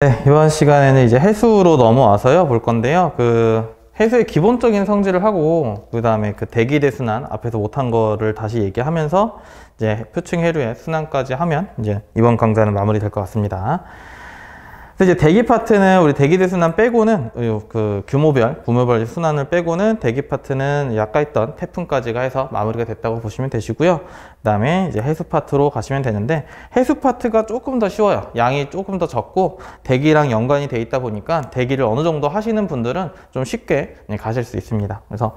네, 이번 시간에는 이제 해수로 넘어와서요 볼 건데요. 해수의 기본적인 성질을 하고 그 다음에 대기대 순환 앞에서 못한 거를 다시 얘기하면서 이제 표층 해류의 순환까지 하면 이제 이번 강좌는 마무리될 것 같습니다. 그래서 이제 대기 파트는 우리 대기대 순환 빼고는 규모별 순환을 빼고는 대기 파트는 아까 있던 태풍까지가 해서 마무리가 됐다고 보시면 되시고요. 그 다음에 이제 해수 파트로 가시면 되는데, 해수 파트가 조금 더 쉬워요. 양이 조금 더 적고 대기랑 연관이 돼 있다 보니까 대기를 어느 정도 하시는 분들은 좀 쉽게 가실 수 있습니다. 그래서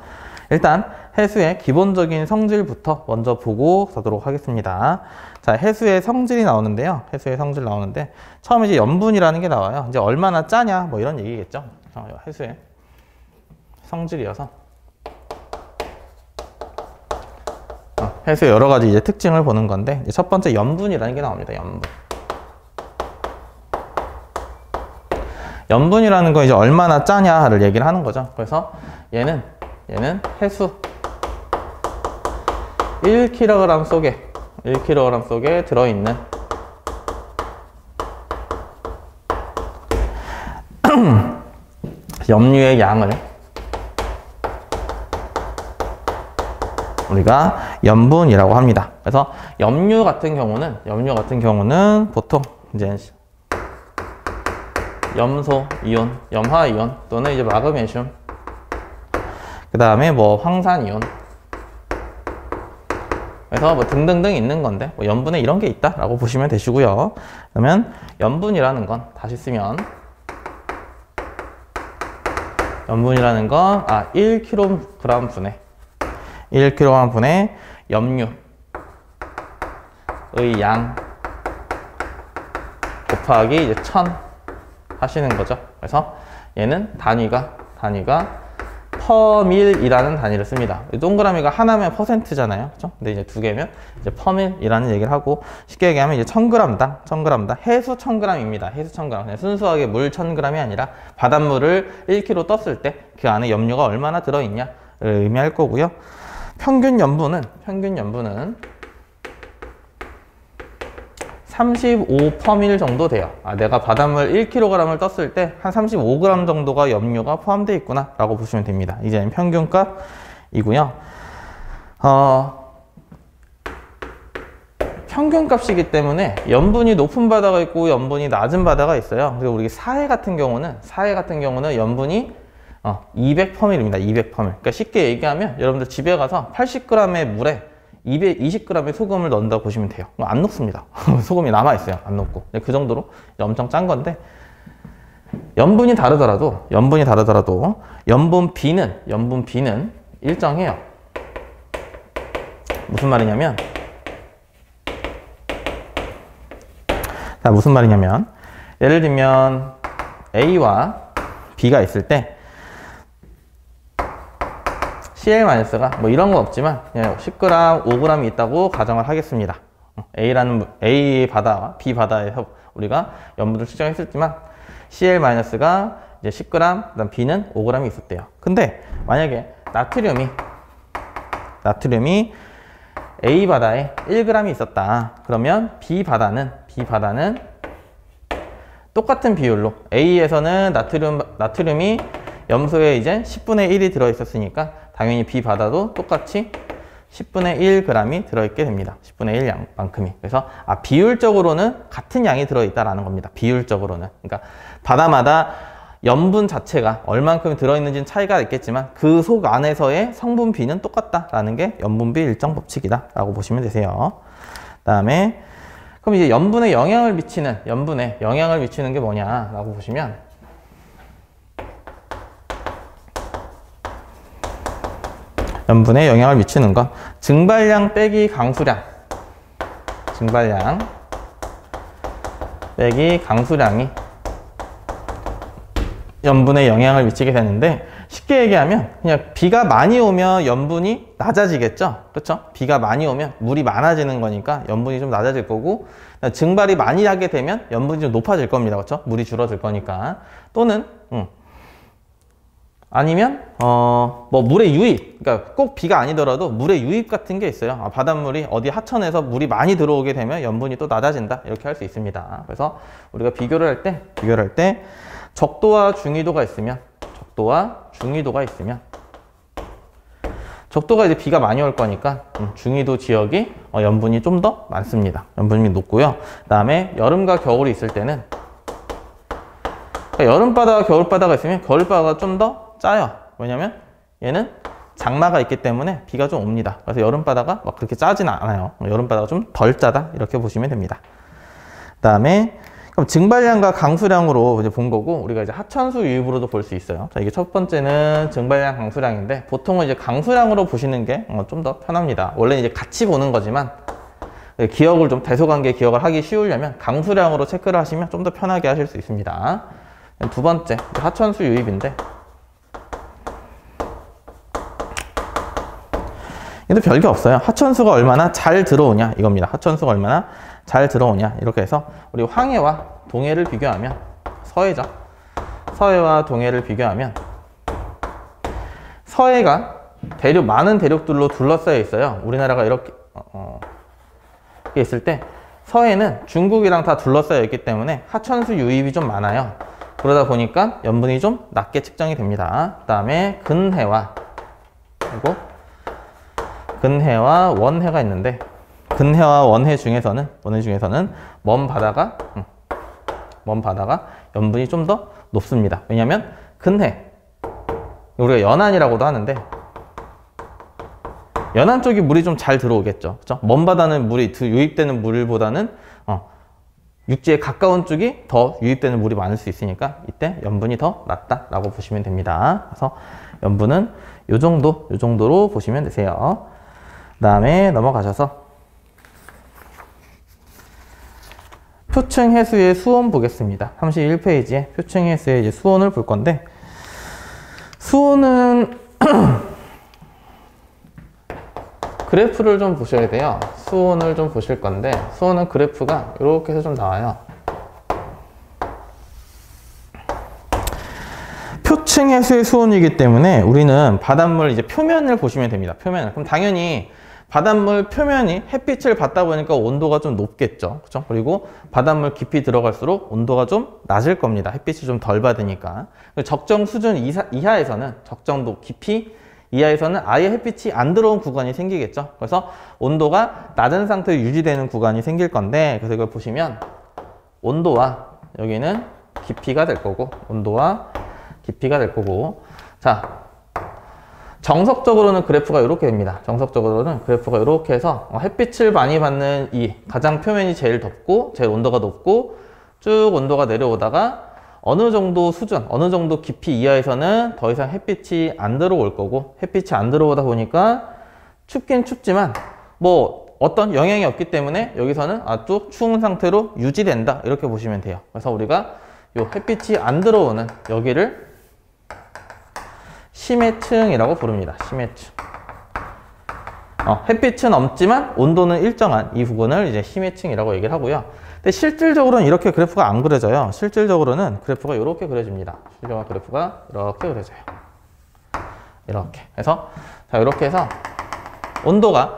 일단 해수의 기본적인 성질부터 먼저 보고 가도록 하겠습니다. 자, 해수의 성질이 나오는데요. 해수의 성질 나오는데, 처음에 이제 염분이라는 게 나와요. 이제 얼마나 짜냐, 뭐 이런 얘기겠죠. 해수의 성질이어서. 해수의 여러 가지 이제 특징을 보는 건데, 첫 번째 염분이라는 게 나옵니다. 염분. 염분이라는 건 이제 얼마나 짜냐를 얘기를 하는 거죠. 그래서 얘는 해수 1kg 속에 들어있는 염류의 양을 우리가 염분이라고 합니다. 그래서 염류 같은 경우는 보통 이제 염소 이온, 염화 이온 또는 이제 마그네슘, 그 다음에 뭐 황산 이온, 그래서 뭐 등등등 있는 건데 염분에 이런 게 있다라고 보시면 되시고요. 그러면 염분이라는 건 다시 쓰면 염분이라는 건 1kg 분의 염류의 양 곱하기 이제 1000 하시는 거죠. 그래서 얘는 단위가 퍼밀이라는 단위를 씁니다. 동그라미가 하나면 퍼센트잖아요. 그렇죠? 근데 이제 두 개면 이제 퍼밀이라는 얘기를 하고, 쉽게 얘기하면 이제 1000g당 해수 1000g입니다. 해수 1000g. 그냥 순수하게 물 1000g이 아니라 바닷물을 1kg 떴을 때 그 안에 염류가 얼마나 들어있냐를 의미할 거고요. 평균 염분은 35%밀 정도 돼요. 내가 바닷물 1kg을 떴을 때 한 35g 정도가 염류가 포함되어 있구나 라고 보시면 됩니다. 이제 평균값이고요. 평균값이기 때문에 염분이 높은 바다가 있고 염분이 낮은 바다가 있어요. 그리고 우리 사해 같은 경우는 염분이 200%밀입니다. 200%밀. 그러니까 쉽게 얘기하면 여러분들 집에 가서 80g의 물에 220g의 소금을 넣는다고 보시면 돼요. 안 녹습니다. 소금이 남아있어요. 안 녹고. 그 정도로 엄청 짠 건데, 염분이 다르더라도 염분 B는 일정해요. 무슨 말이냐면 예를 들면 A와 B가 있을 때 CL-가 뭐 이런 건 없지만 그냥 10g, 5g이 있다고 가정을 하겠습니다. A 바다와 B 바다에서 우리가 염분을 측정했었지만 CL-가 이제 10g, 그다음 B는 5g이 있었대요. 근데 만약에 나트륨이 A 바다에 1g이 있었다. 그러면 B 바다는 똑같은 비율로, A에서는 나트륨이 염소에 이제 10분의 1이 들어있었으니까 당연히 B 바다도 똑같이 10분의 1g이 들어있게 됩니다. 10분의 1 양만큼이. 그래서 비율적으로는 같은 양이 들어있다라는 겁니다. 비율적으로는. 그러니까 바다마다 염분 자체가 얼만큼 들어있는지는 차이가 있겠지만 그 속 안에서의 성분 B는 똑같다라는 게 염분 B 일정 법칙이다라고 보시면 되세요. 그다음에 그럼 이제 염분에 영향을 미치는 게 뭐냐라고 보시면, 염분에 영향을 미치는 건 증발량 빼기 강수량이 염분에 영향을 미치게 되는데, 쉽게 얘기하면 그냥 비가 많이 오면 염분이 낮아지겠죠. 그렇죠? 비가 많이 오면 물이 많아지는 거니까 염분이 좀 낮아질 거고, 증발이 많이 하게 되면 염분이 좀 높아질 겁니다. 그렇죠? 물이 줄어들 거니까. 또는 아니면 뭐 물의 유입, 그러니까 꼭 비가 아니더라도 물의 유입 같은 게 있어요. 바닷물이 어디 하천에서 물이 많이 들어오게 되면 염분이 또 낮아진다, 이렇게 할 수 있습니다. 그래서 우리가 비교를 할 때 적도와 중위도가 있으면, 적도가 이제 비가 많이 올 거니까 중위도 지역이 염분이 좀 더 많습니다. 염분이 높고요. 그 다음에 여름과 겨울이 있을 때는, 그러니까 여름바다와 겨울바다가 있으면 겨울바다가 좀 더 짜요. 왜냐면 얘는 장마가 있기 때문에 비가 좀 옵니다. 그래서 여름바다가 막 그렇게 짜진 않아요. 여름바다가 좀 덜 짜다, 이렇게 보시면 됩니다. 그 다음에 그럼 증발량과 강수량으로 이제 본 거고, 우리가 이제 하천수 유입으로도 볼 수 있어요. 자, 이게 첫 번째는 증발량, 강수량인데, 보통은 이제 강수량으로 보시는 게 좀 더 편합니다. 원래 이제 같이 보는 거지만 기억을 좀 대소관계 기억을 하기 쉬우려면 강수량으로 체크를 하시면 좀 더 편하게 하실 수 있습니다. 두 번째, 하천수 유입인데, 얘도 별게 없어요. 하천수가 얼마나 잘 들어오냐, 이겁니다. 하천수가 얼마나 잘 들어오냐, 이렇게 해서 우리 황해와 동해를 비교하면, 서해죠. 서해와 동해를 비교하면 서해가 많은 대륙들로 둘러싸여 있어요. 우리나라가 이렇게 있을 때 서해는 중국이랑 다 둘러싸여 있기 때문에 하천수 유입이 좀 많아요. 그러다 보니까 염분이 좀 낮게 측정이 됩니다. 그 다음에 근해와, 그리고 근해와 원해가 있는데, 근해와 원해 중에서는 먼 바다가 염분이 좀 더 높습니다. 왜냐면 근해, 우리가 연안이라고도 하는데, 연안 쪽이 물이 좀 잘 들어오겠죠. 그렇죠? 먼 바다는 물이 유입되는 물보다는 육지에 가까운 쪽이 더 유입되는 물이 많을 수 있으니까 이때 염분이 더 낮다라고 보시면 됩니다. 그래서 염분은 요 정도로 보시면 되세요. 그 다음에 넘어가셔서 표층 해수의 수온 보겠습니다. 31페이지에 표층 해수의 이제 수온을 볼 건데, 수온은 그래프를 좀 보셔야 돼요. 수온을 좀 보실 건데, 수온은 그래프가 이렇게 해서 좀 나와요. 표층 해수의 수온이기 때문에 우리는 바닷물 이제 표면을 보시면 됩니다. 표면을. 그럼 당연히 바닷물 표면이 햇빛을 받다 보니까 온도가 좀 높겠죠. 그렇죠? 그리고 바닷물 깊이 들어갈수록 온도가 좀 낮을 겁니다. 햇빛이 좀 덜 받으니까. 적정 수준 이하에서는, 적정도 깊이 이하에서는 아예 햇빛이 안 들어온 구간이 생기겠죠. 그래서 온도가 낮은 상태로 유지되는 구간이 생길 건데, 그래서 이걸 보시면 온도와 여기는 깊이가 될 거고, 자, 정석적으로는 그래프가 이렇게 됩니다. 정석적으로는 그래프가 이렇게 해서 햇빛을 많이 받는 이 가장 표면이 제일 덥고 제일 온도가 높고, 쭉 온도가 내려오다가 어느 정도 수준, 어느 정도 깊이 이하에서는 더 이상 햇빛이 안 들어올 거고, 햇빛이 안 들어오다 보니까 춥긴 춥지만 뭐 어떤 영향이 없기 때문에 여기서는 아주 추운 상태로 유지된다, 이렇게 보시면 돼요. 그래서 우리가 요 햇빛이 안 들어오는 여기를 심해층이라고 부릅니다. 심해층. 햇빛은 없지만 온도는 일정한 이 부분을 이제 심해층이라고 얘기를 하고요. 근데 실질적으로는 이렇게 그래프가 안 그려져요. 실질적으로는 그래프가 이렇게 그려집니다. 실질적으로 그래프가 이렇게 그려져요. 이렇게 해서, 자, 이렇게 해서 온도가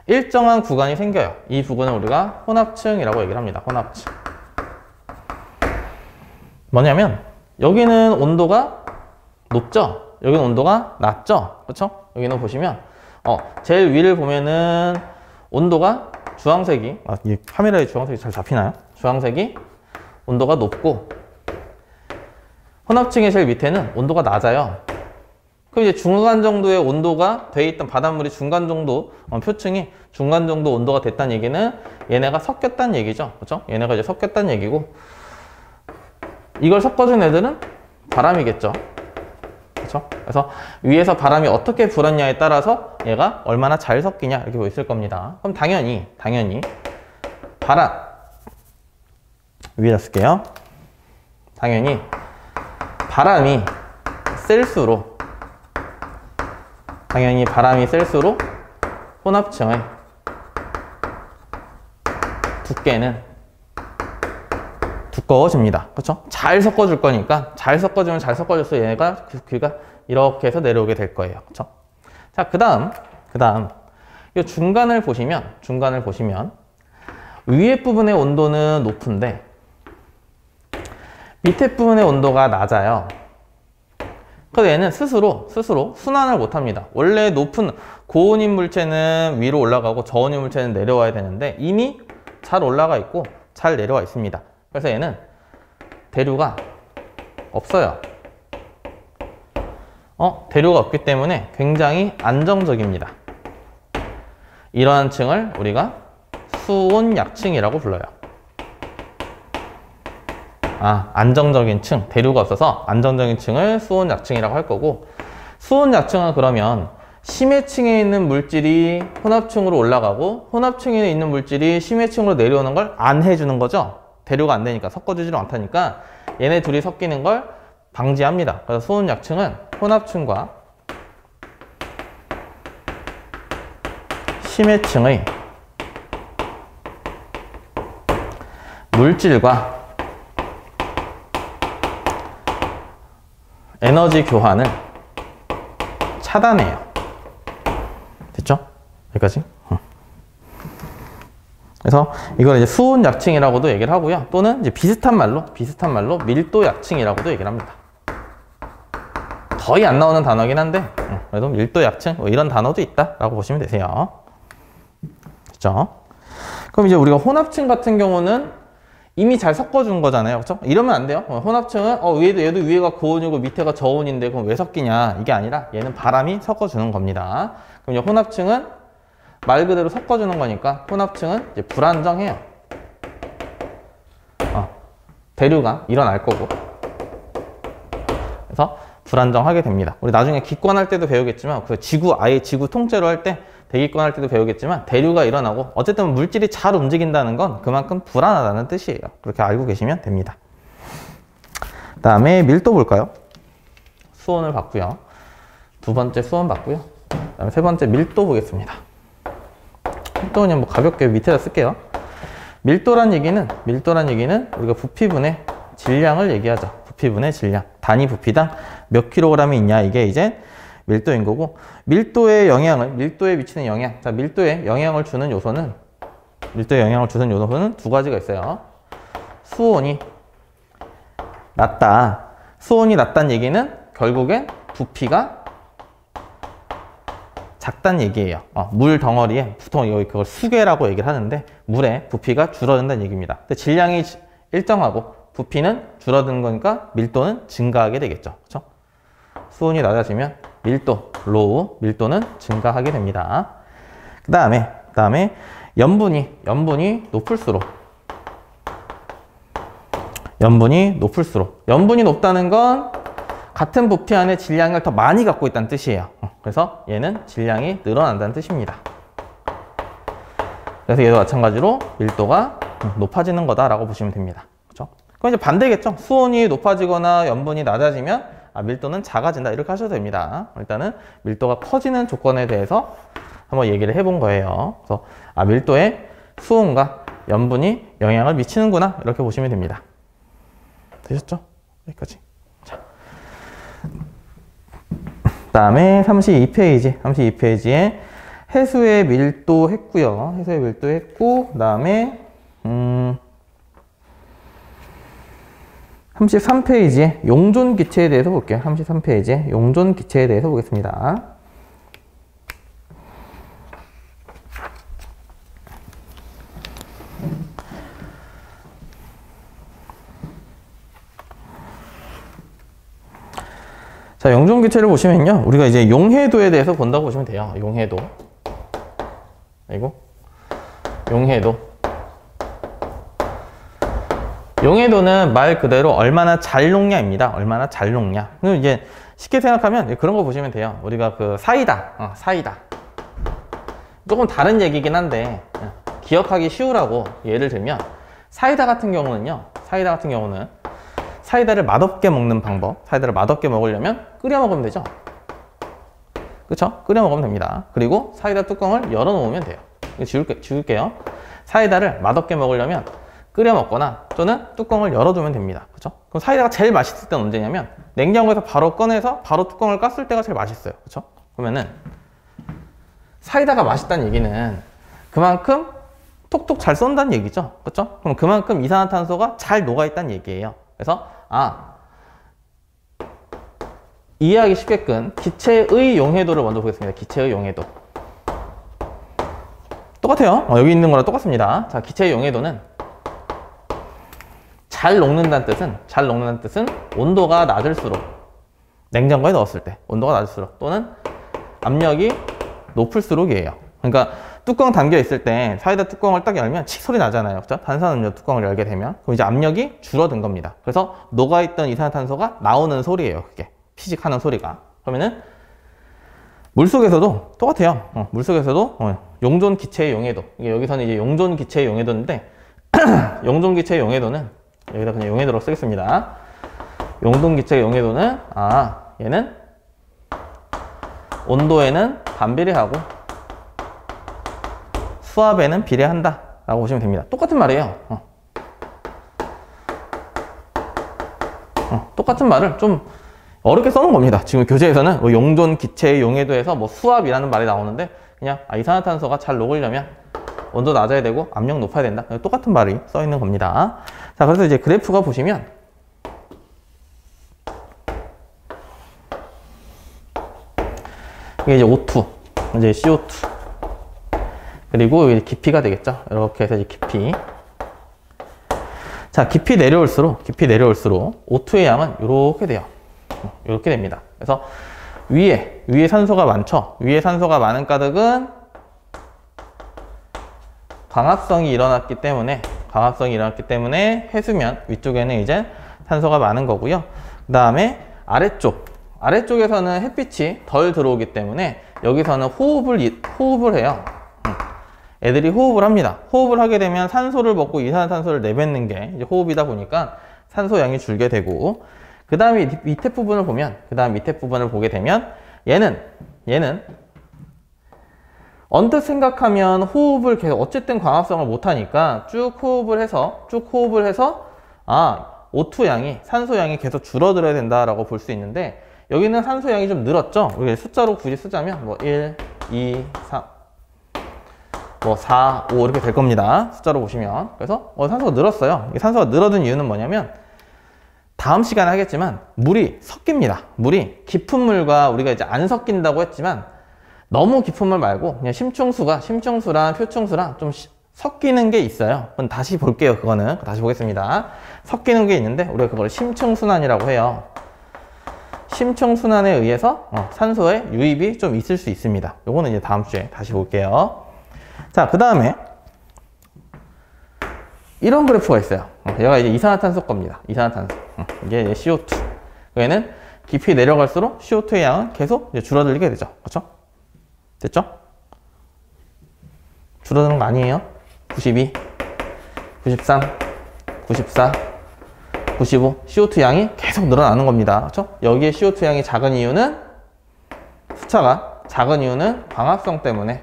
일정한 구간이 생겨요. 이 부분을 우리가 혼합층이라고 얘기를 합니다. 혼합층. 뭐냐면 여기는 온도가 높죠? 여기는 온도가 낮죠? 그렇죠? 여기는 보시면 제일 위를 보면은 온도가 주황색이, 이 카메라에 주황색이 잘 잡히나요? 주황색이 온도가 높고, 혼합층의 제일 밑에는 온도가 낮아요. 그럼 이제 중간 정도의 온도가 돼 있던 바닷물이 중간 정도, 표층이 중간 정도 온도가 됐다는 얘기는 얘네가 섞였다는 얘기죠. 그렇죠? 얘네가 이제 섞였다는 얘기고, 이걸 섞어준 애들은 바람이겠죠. 그렇죠? 그래서 위에서 바람이 어떻게 불었냐에 따라서 얘가 얼마나 잘 섞이냐, 이렇게 있을 겁니다. 그럼 당연히 바람, 위에다 쓸게요. 당연히 바람이 셀수록 혼합층의 두꺼워집니다. 그렇죠? 잘 섞어줄 거니까 잘 섞어주면 잘 섞어줘서 얘가 귀가 이렇게 해서 내려오게 될 거예요. 그렇죠? 자, 그다음 이 중간을 보시면 위에 부분의 온도는 높은데 밑에 부분의 온도가 낮아요. 그래서 얘는 스스로 순환을 못 합니다. 원래 높은 고온인 물체는 위로 올라가고 저온인 물체는 내려와야 되는데 이미 잘 올라가 있고 잘 내려와 있습니다. 그래서 얘는 대류가 없어요. 대류가 없기 때문에 굉장히 안정적입니다. 이러한 층을 우리가 수온약층이라고 불러요. 안정적인 층, 대류가 없어서 안정적인 층을 수온약층이라고 할 거고, 수온약층은 그러면 심해층에 있는 물질이 혼합층으로 올라가고 혼합층에 있는 물질이 심해층으로 내려오는 걸 안 해주는 거죠. 대류가 안 되니까, 섞어주지를 않다니까 얘네 둘이 섞이는 걸 방지합니다. 그래서 수온약층은 혼합층과 심해층의 물질과 에너지 교환을 차단해요. 됐죠? 여기까지. 그래서 이걸 이제 수온약층이라고도 얘기를 하고요. 또는 이제 비슷한 말로 밀도약층이라고도 얘기를 합니다. 거의 안 나오는 단어긴 한데 그래도 밀도약층 뭐 이런 단어도 있다라고 보시면 되세요. 됐죠? 그럼 이제 우리가 혼합층 같은 경우는 이미 잘 섞어준 거잖아요. 그렇죠? 이러면 안 돼요. 혼합층은 얘도 위에가 고온이고 밑에가 저온인데 그럼 왜 섞이냐? 이게 아니라 얘는 바람이 섞어주는 겁니다. 그럼 이제 혼합층은 말 그대로 섞어주는 거니까 혼합층은 이제 불안정해요. 대류가 일어날 거고. 그래서 불안정하게 됩니다. 우리 나중에 기권할 때도 배우겠지만 아예 지구 통째로 할 때 대기권 할 때도 배우겠지만 대류가 일어나고 어쨌든 물질이 잘 움직인다는 건 그만큼 불안하다는 뜻이에요. 그렇게 알고 계시면 됩니다. 그 다음에 밀도 볼까요? 수온을 봤고요. 두 번째 수온 봤고요. 그 다음에 세 번째 밀도 보겠습니다. 밀도 그냥 뭐 가볍게 밑에다 쓸게요. 밀도란 얘기는 우리가 부피분의 질량을 얘기하죠. 부피분의 질량. 단위 부피당 몇 킬로그램이 있냐, 이게 이제 밀도인 거고, 밀도에 미치는 영향. 자, 밀도에 영향을 주는 요소는 두 가지가 있어요. 수온이 낮다. 수온이 낮다는 얘기는 결국엔 부피가 작다는 얘기예요. 물 덩어리에, 보통 그걸 수계라고 얘기를 하는데, 물의 부피가 줄어든다는 얘기입니다. 근데 질량이 일정하고 부피는 줄어드는 거니까 밀도는 증가하게 되겠죠. 그렇죠? 수온이 낮아지면 밀도는 증가하게 됩니다. 그 다음에 염분이 높을수록 염분이 높다는 건 같은 부피 안에 질량을 더 많이 갖고 있다는 뜻이에요. 그래서 얘는 질량이 늘어난다는 뜻입니다. 그래서 얘도 마찬가지로 밀도가 높아지는 거다라고 보시면 됩니다. 그렇죠? 그럼 이제 반대겠죠. 수온이 높아지거나 염분이 낮아지면 밀도는 작아진다, 이렇게 하셔도 됩니다. 일단은 밀도가 커지는 조건에 대해서 한번 얘기를 해본 거예요. 그래서 밀도에 수온과 염분이 영향을 미치는구나, 이렇게 보시면 됩니다. 되셨죠? 여기까지. 자, 그다음에 32페이지에 해수의 밀도 했고요. 해수의 밀도 했고, 그다음에 33페이지에 용존 기체에 대해서 볼게요. 33페이지에 용존 기체에 대해서 보겠습니다. 자, 용존 기체를 보시면요. 우리가 이제 용해도에 대해서 본다고 보시면 돼요. 용해도. 용해도는 말 그대로 얼마나 잘 녹냐입니다. 얼마나 잘 녹냐. 그럼 이제 쉽게 생각하면 그런 거 보시면 돼요. 우리가 그 사이다. 조금 다른 얘기긴 한데 기억하기 쉬우라고 예를 들면, 사이다 같은 경우는 사이다를 맛없게 먹는 방법. 사이다를 맛없게 먹으려면 끓여 먹으면 되죠. 그쵸? 끓여 먹으면 됩니다. 그리고 사이다 뚜껑을 열어 놓으면 돼요. 지울게요. 사이다를 맛없게 먹으려면 끓여 먹거나 또는 뚜껑을 열어두면 됩니다. 그렇죠? 그럼 사이다가 제일 맛있을 때는 언제냐면 냉장고에서 바로 꺼내서 바로 뚜껑을 깠을 때가 제일 맛있어요. 그렇죠? 그러면은 사이다가 맛있다는 얘기는 그만큼 톡톡 잘 쏜다는 얘기죠. 그렇죠? 그럼 그만큼 이산화탄소가 잘 녹아있다는 얘기예요. 그래서 이해하기 쉽게끔 기체의 용해도를 먼저 보겠습니다. 기체의 용해도. 똑같아요. 여기 있는 거랑 똑같습니다. 자, 기체의 용해도는 잘 녹는다는 뜻은 온도가 낮을수록, 냉장고에 넣었을 때 온도가 낮을수록 또는 압력이 높을수록이에요. 그러니까 뚜껑 담겨 있을 때 사이다 뚜껑을 딱 열면 칙 소리 나잖아요. 그렇죠? 탄산음료 뚜껑을 열게 되면 그럼 이제 압력이 줄어든 겁니다. 그래서 녹아있던 이산화탄소가 나오는 소리예요. 그게 피직하는 소리가. 그러면은 물속에서도 똑같아요. 물속에서도 용존 기체의 용해도, 이게 여기서는 이제 용존 기체의 용해도인데 용존 기체의 용해도는 여기다 그냥 용해도로 쓰겠습니다. 용존 기체의 용해도는 얘는 온도에는 반비례하고 수압에는 비례한다 라고 보시면 됩니다. 똑같은 말이에요. 똑같은 말을 좀 어렵게 써놓은 겁니다. 지금 교재에서는 용존 기체의 용해도에서 수압이라는 말이 나오는데 그냥 이산화탄소가 잘 녹으려면 온도 낮아야 되고 압력 높아야 된다. 똑같은 말이 써 있는 겁니다. 자, 그래서 이제 그래프가 보시면 이게 이제 O2, 이제 CO2, 그리고 이제 깊이가 되겠죠. 이렇게 해서 이제 깊이. 자, 깊이 내려올수록 O2의 양은 이렇게 돼요. 이렇게 됩니다. 그래서 위에 산소가 많죠. 위에 산소가 많은 가득은 광합성이 일어났기 때문에 해수면 위쪽에는 이제 산소가 많은 거고요. 그 다음에 아래쪽에서는 햇빛이 덜 들어오기 때문에 여기서는 호흡을 해요. 애들이 호흡을 합니다. 호흡을 하게 되면 산소를 먹고 이산화탄소를 내뱉는 게 이제 호흡이다 보니까 산소 양이 줄게 되고, 그 다음에 밑에 부분을 보게 되면 얘는 언뜻 생각하면 호흡을 계속 어쨌든 광합성을 못 하니까 쭉 호흡을 해서 O2 양이, 산소 양이 계속 줄어들어야 된다라고 볼 수 있는데, 여기는 산소 양이 좀 늘었죠. 우리 숫자로 굳이 쓰자면 1, 2, 3, 4, 5 이렇게 될 겁니다. 숫자로 보시면. 그래서 산소가 늘었어요. 산소가 늘어든 이유는 뭐냐면 다음 시간에 하겠지만 물이 섞입니다. 물이 깊은 물과 우리가 이제 안 섞인다고 했지만 너무 깊은 물 말고 그냥 심층수랑 표층수랑 좀 섞이는 게 있어요. 그건 다시 볼게요. 그거는 다시 보겠습니다. 섞이는 게 있는데 우리가 그걸 심층순환이라고 해요. 심층순환에 의해서 산소의 유입이 좀 있을 수 있습니다. 요거는 이제 다음 주에 다시 볼게요. 자, 그 다음에 이런 그래프가 있어요. 얘가 이제 이산화탄소 겁니다. 이산화탄소. 이게 이제 CO2. 얘는 깊이 내려갈수록 CO2의 양은 계속 이제 줄어들게 되죠. 그렇죠? 됐죠? 줄어드는 거 아니에요? 92, 93, 94, 95. CO2 양이 계속 늘어나는 겁니다. 그렇죠? 여기에 CO2 양이 작은 이유는, 숫자가 작은 이유는 광합성 때문에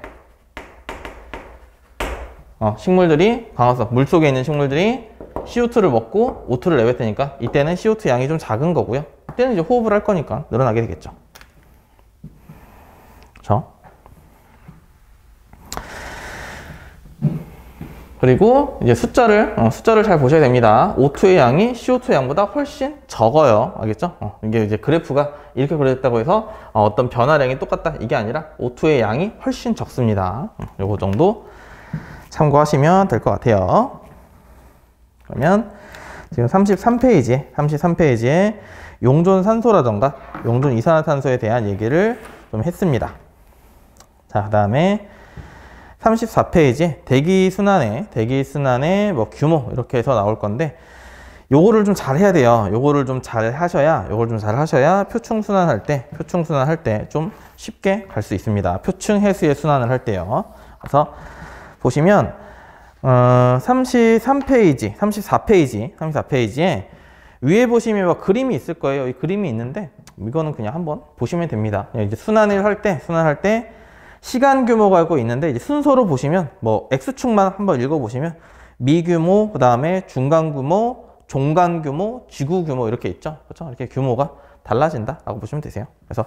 식물들이, 광합성, 물속에 있는 식물들이 CO2를 먹고 O2를 내뱉으니까 이때는 CO2 양이 좀 작은 거고요. 이때는 이제 호흡을 할 거니까 늘어나게 되겠죠. 그렇죠? 그리고 이제 숫자를 잘 보셔야 됩니다. O2의 양이 CO2의 양보다 훨씬 적어요. 알겠죠? 이게 이제 그래프가 이렇게 그려졌다고 해서 어떤 변화량이 똑같다 이게 아니라 O2의 양이 훨씬 적습니다. 요거 정도 참고하시면 될 것 같아요. 그러면 지금 33페이지에 용존 산소라던가 용존 이산화탄소에 대한 얘기를 좀 했습니다. 자, 그 다음에 34페이지 대기순환의 규모 이렇게 해서 나올 건데, 요거를 좀 잘 해야 돼요. 요거를 좀 잘 하셔야 표층순환 할 때 좀 쉽게 갈 수 있습니다. 표층 해수의 순환을 할 때요. 그래서 보시면 34페이지에 위에 보시면 그림이 있을 거예요. 이 그림이 있는데 이거는 그냥 한번 보시면 됩니다. 이제 순환을 할 때 시간 규모가 있고 있는데 이제 순서로 보시면 X축만 한번 읽어보시면 미규모, 그 다음에 중간규모, 종간규모, 지구규모 이렇게 있죠. 그렇죠? 이렇게 규모가 달라진다라고 보시면 되세요. 그래서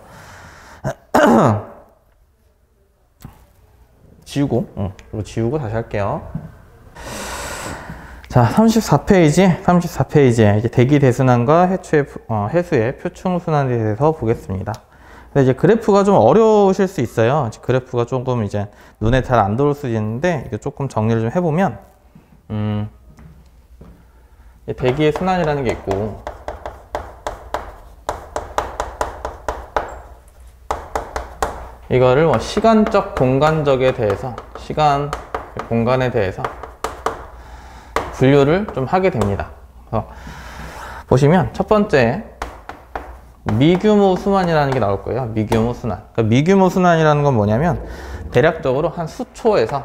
지우고, 그리고 지우고 다시 할게요. 자, 34페이지에 이제 대기 대순환과 해수의 표충 순환에 대해서 보겠습니다. 근데 이제 그래프가 좀 어려우실 수 있어요. 그래프가 조금 이제 눈에 잘 안 들어올 수 있는데, 이거 조금 정리를 좀 해보면, 대기의 순환이라는 게 있고, 이거를 뭐 시간적, 공간적에 대해서, 시간, 공간에 대해서 분류를 좀 하게 됩니다. 그래서 보시면 첫 번째 미규모 순환이라는 게 나올 거예요. 미규모 순환. 그러니까 미규모 순환이라는 건 뭐냐면 대략적으로 한 수초에서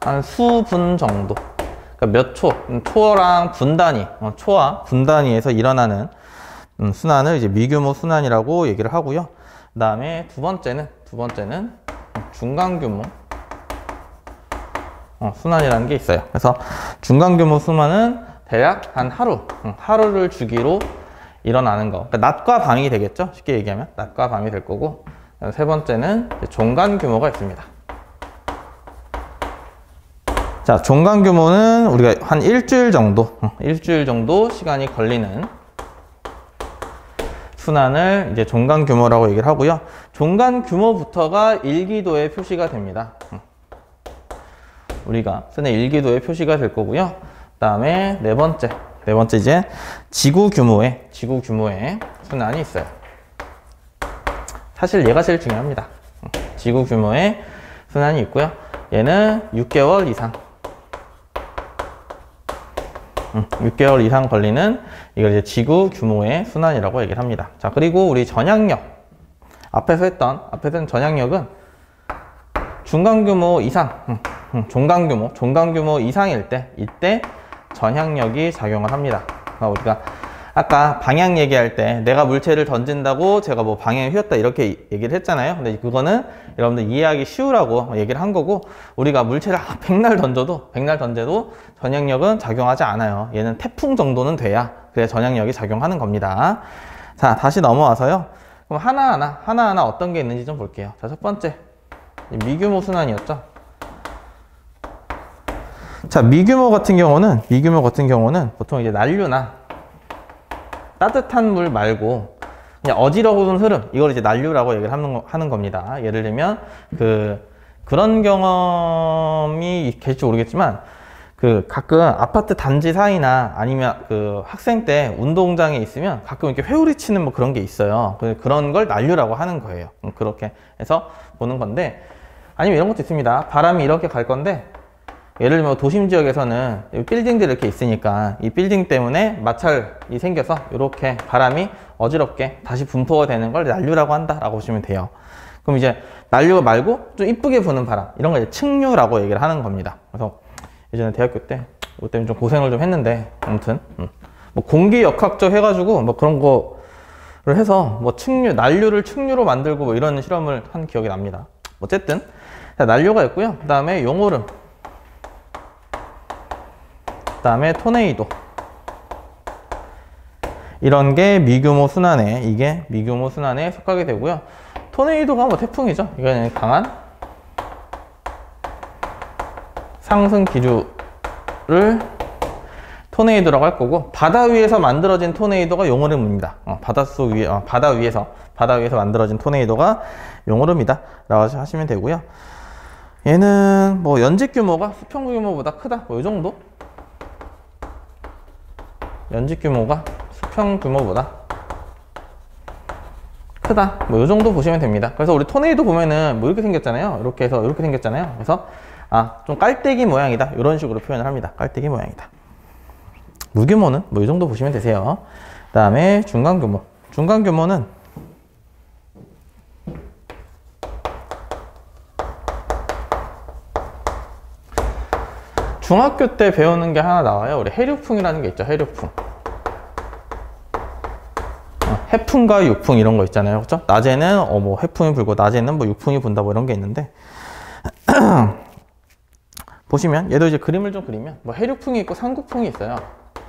한 수분 정도, 그러니까 몇 초, 초랑 분 단위, 초와 분 단위에서 일어나는 순환을 이제 미규모 순환이라고 얘기를 하고요. 그 다음에 두 번째는 중간규모 순환이라는 게 있어요. 그래서 중간규모 순환은 대략 한 하루를 주기로 일어나는 거. 그러니까 낮과 밤이 되겠죠. 쉽게 얘기하면 낮과 밤이 될 거고, 세 번째는 종간규모가 있습니다. 자, 종간규모는 우리가 한 일주일 정도 시간이 걸리는 순환을 이제 종간규모라고 얘기를 하고요. 종간규모부터가 일기도에 표시가 됩니다. 우리가 쓰는 일기도에 표시가 될 거고요. 그 다음에 네 번째 이제 지구 규모의 순환이 있어요. 사실 얘가 제일 중요합니다. 지구 규모의 순환이 있고요. 얘는 6개월 이상 6개월 이상 걸리는 이걸 이제 지구 규모의 순환이라고 얘기를 합니다. 자, 그리고 우리 전향력, 앞에서 했던 전향력은 중간규모 이상, 종간규모 이상일 때, 이때 전향력이 작용을 합니다. 그러니까 우리가 아까 방향 얘기할 때 내가 물체를 던진다고 제가 뭐 방향이 휘었다 이렇게 얘기를 했잖아요. 근데 그거는 여러분들 이해하기 쉬우라고 얘기를 한 거고, 우리가 물체를 백날 던져도 전향력은 작용하지 않아요. 얘는 태풍 정도는 돼야 그래야 전향력이 작용하는 겁니다. 자, 다시 넘어와서요. 그럼 하나하나 어떤 게 있는지 좀 볼게요. 자, 첫 번째 미규모 순환이었죠. 자, 미규모 같은 경우는 보통 이제 난류나 따뜻한 물 말고 그냥 어지러운 흐름, 이걸 이제 난류라고 얘기를 하는 겁니다. 예를 들면 그런 경험이 계실지 모르겠지만 가끔 아파트 단지 사이나 아니면 학생 때 운동장에 있으면 가끔 이렇게 회오리 치는 뭐 그런 게 있어요. 그런 걸 난류라고 하는 거예요. 그렇게 해서 보는 건데, 아니면 이런 것도 있습니다. 바람이 이렇게 갈 건데, 예를 들면 도심 지역에서는 빌딩들이 이렇게 있으니까 이 빌딩 때문에 마찰이 생겨서 이렇게 바람이 어지럽게 다시 분포가 되는 걸 난류라고 한다라고 보시면 돼요. 그럼 이제 난류 말고 좀 이쁘게 부는 바람, 이런 걸 이제 층류라고 얘기를 하는 겁니다. 그래서 예전에 대학교 때 이것 때문에 좀 고생을 좀 했는데, 아무튼 뭐 공기 역학적 해가지고 뭐 그런 거를 해서 뭐 난류를 층류로 만들고 뭐 이런 실험을 한 기억이 납니다. 어쨌든 난류가 있고요. 그 다음에 용오름, 그 다음에 토네이도, 이런 게 미규모 순환에 속하게 되고요. 토네이도가 뭐 태풍이죠. 이거는 강한 상승 기류를 토네이도라고 할 거고, 바다 위에서 만들어진 토네이도가 용오름입니다. 바다 위에서 만들어진 토네이도가 용오름이다 라고 하시면 되고요. 얘는 뭐 연직 규모가 수평 규모보다 크다, 뭐 이 정도? 연직 규모가 수평 규모보다 크다, 뭐 이 정도 보시면 됩니다. 그래서 우리 토네이도 보면은 뭐 이렇게 생겼잖아요. 이렇게 해서 이렇게 생겼잖아요. 그래서 좀 깔때기 모양이다, 이런 식으로 표현을 합니다. 깔때기 모양이다. 무규모는 뭐 이 정도 보시면 되세요. 그 다음에 중간규모는 중학교 때 배우는 게 하나 나와요. 우리 해류풍이라는 게 있죠. 해류풍. 해풍과 육풍 이런 거 있잖아요. 그렇죠? 낮에는 뭐 해풍이 불고 낮에는 뭐 육풍이 분다, 뭐 이런 게 있는데 보시면 얘도 이제 그림을 좀 그리면 뭐 해류풍이 있고 상국풍이 있어요.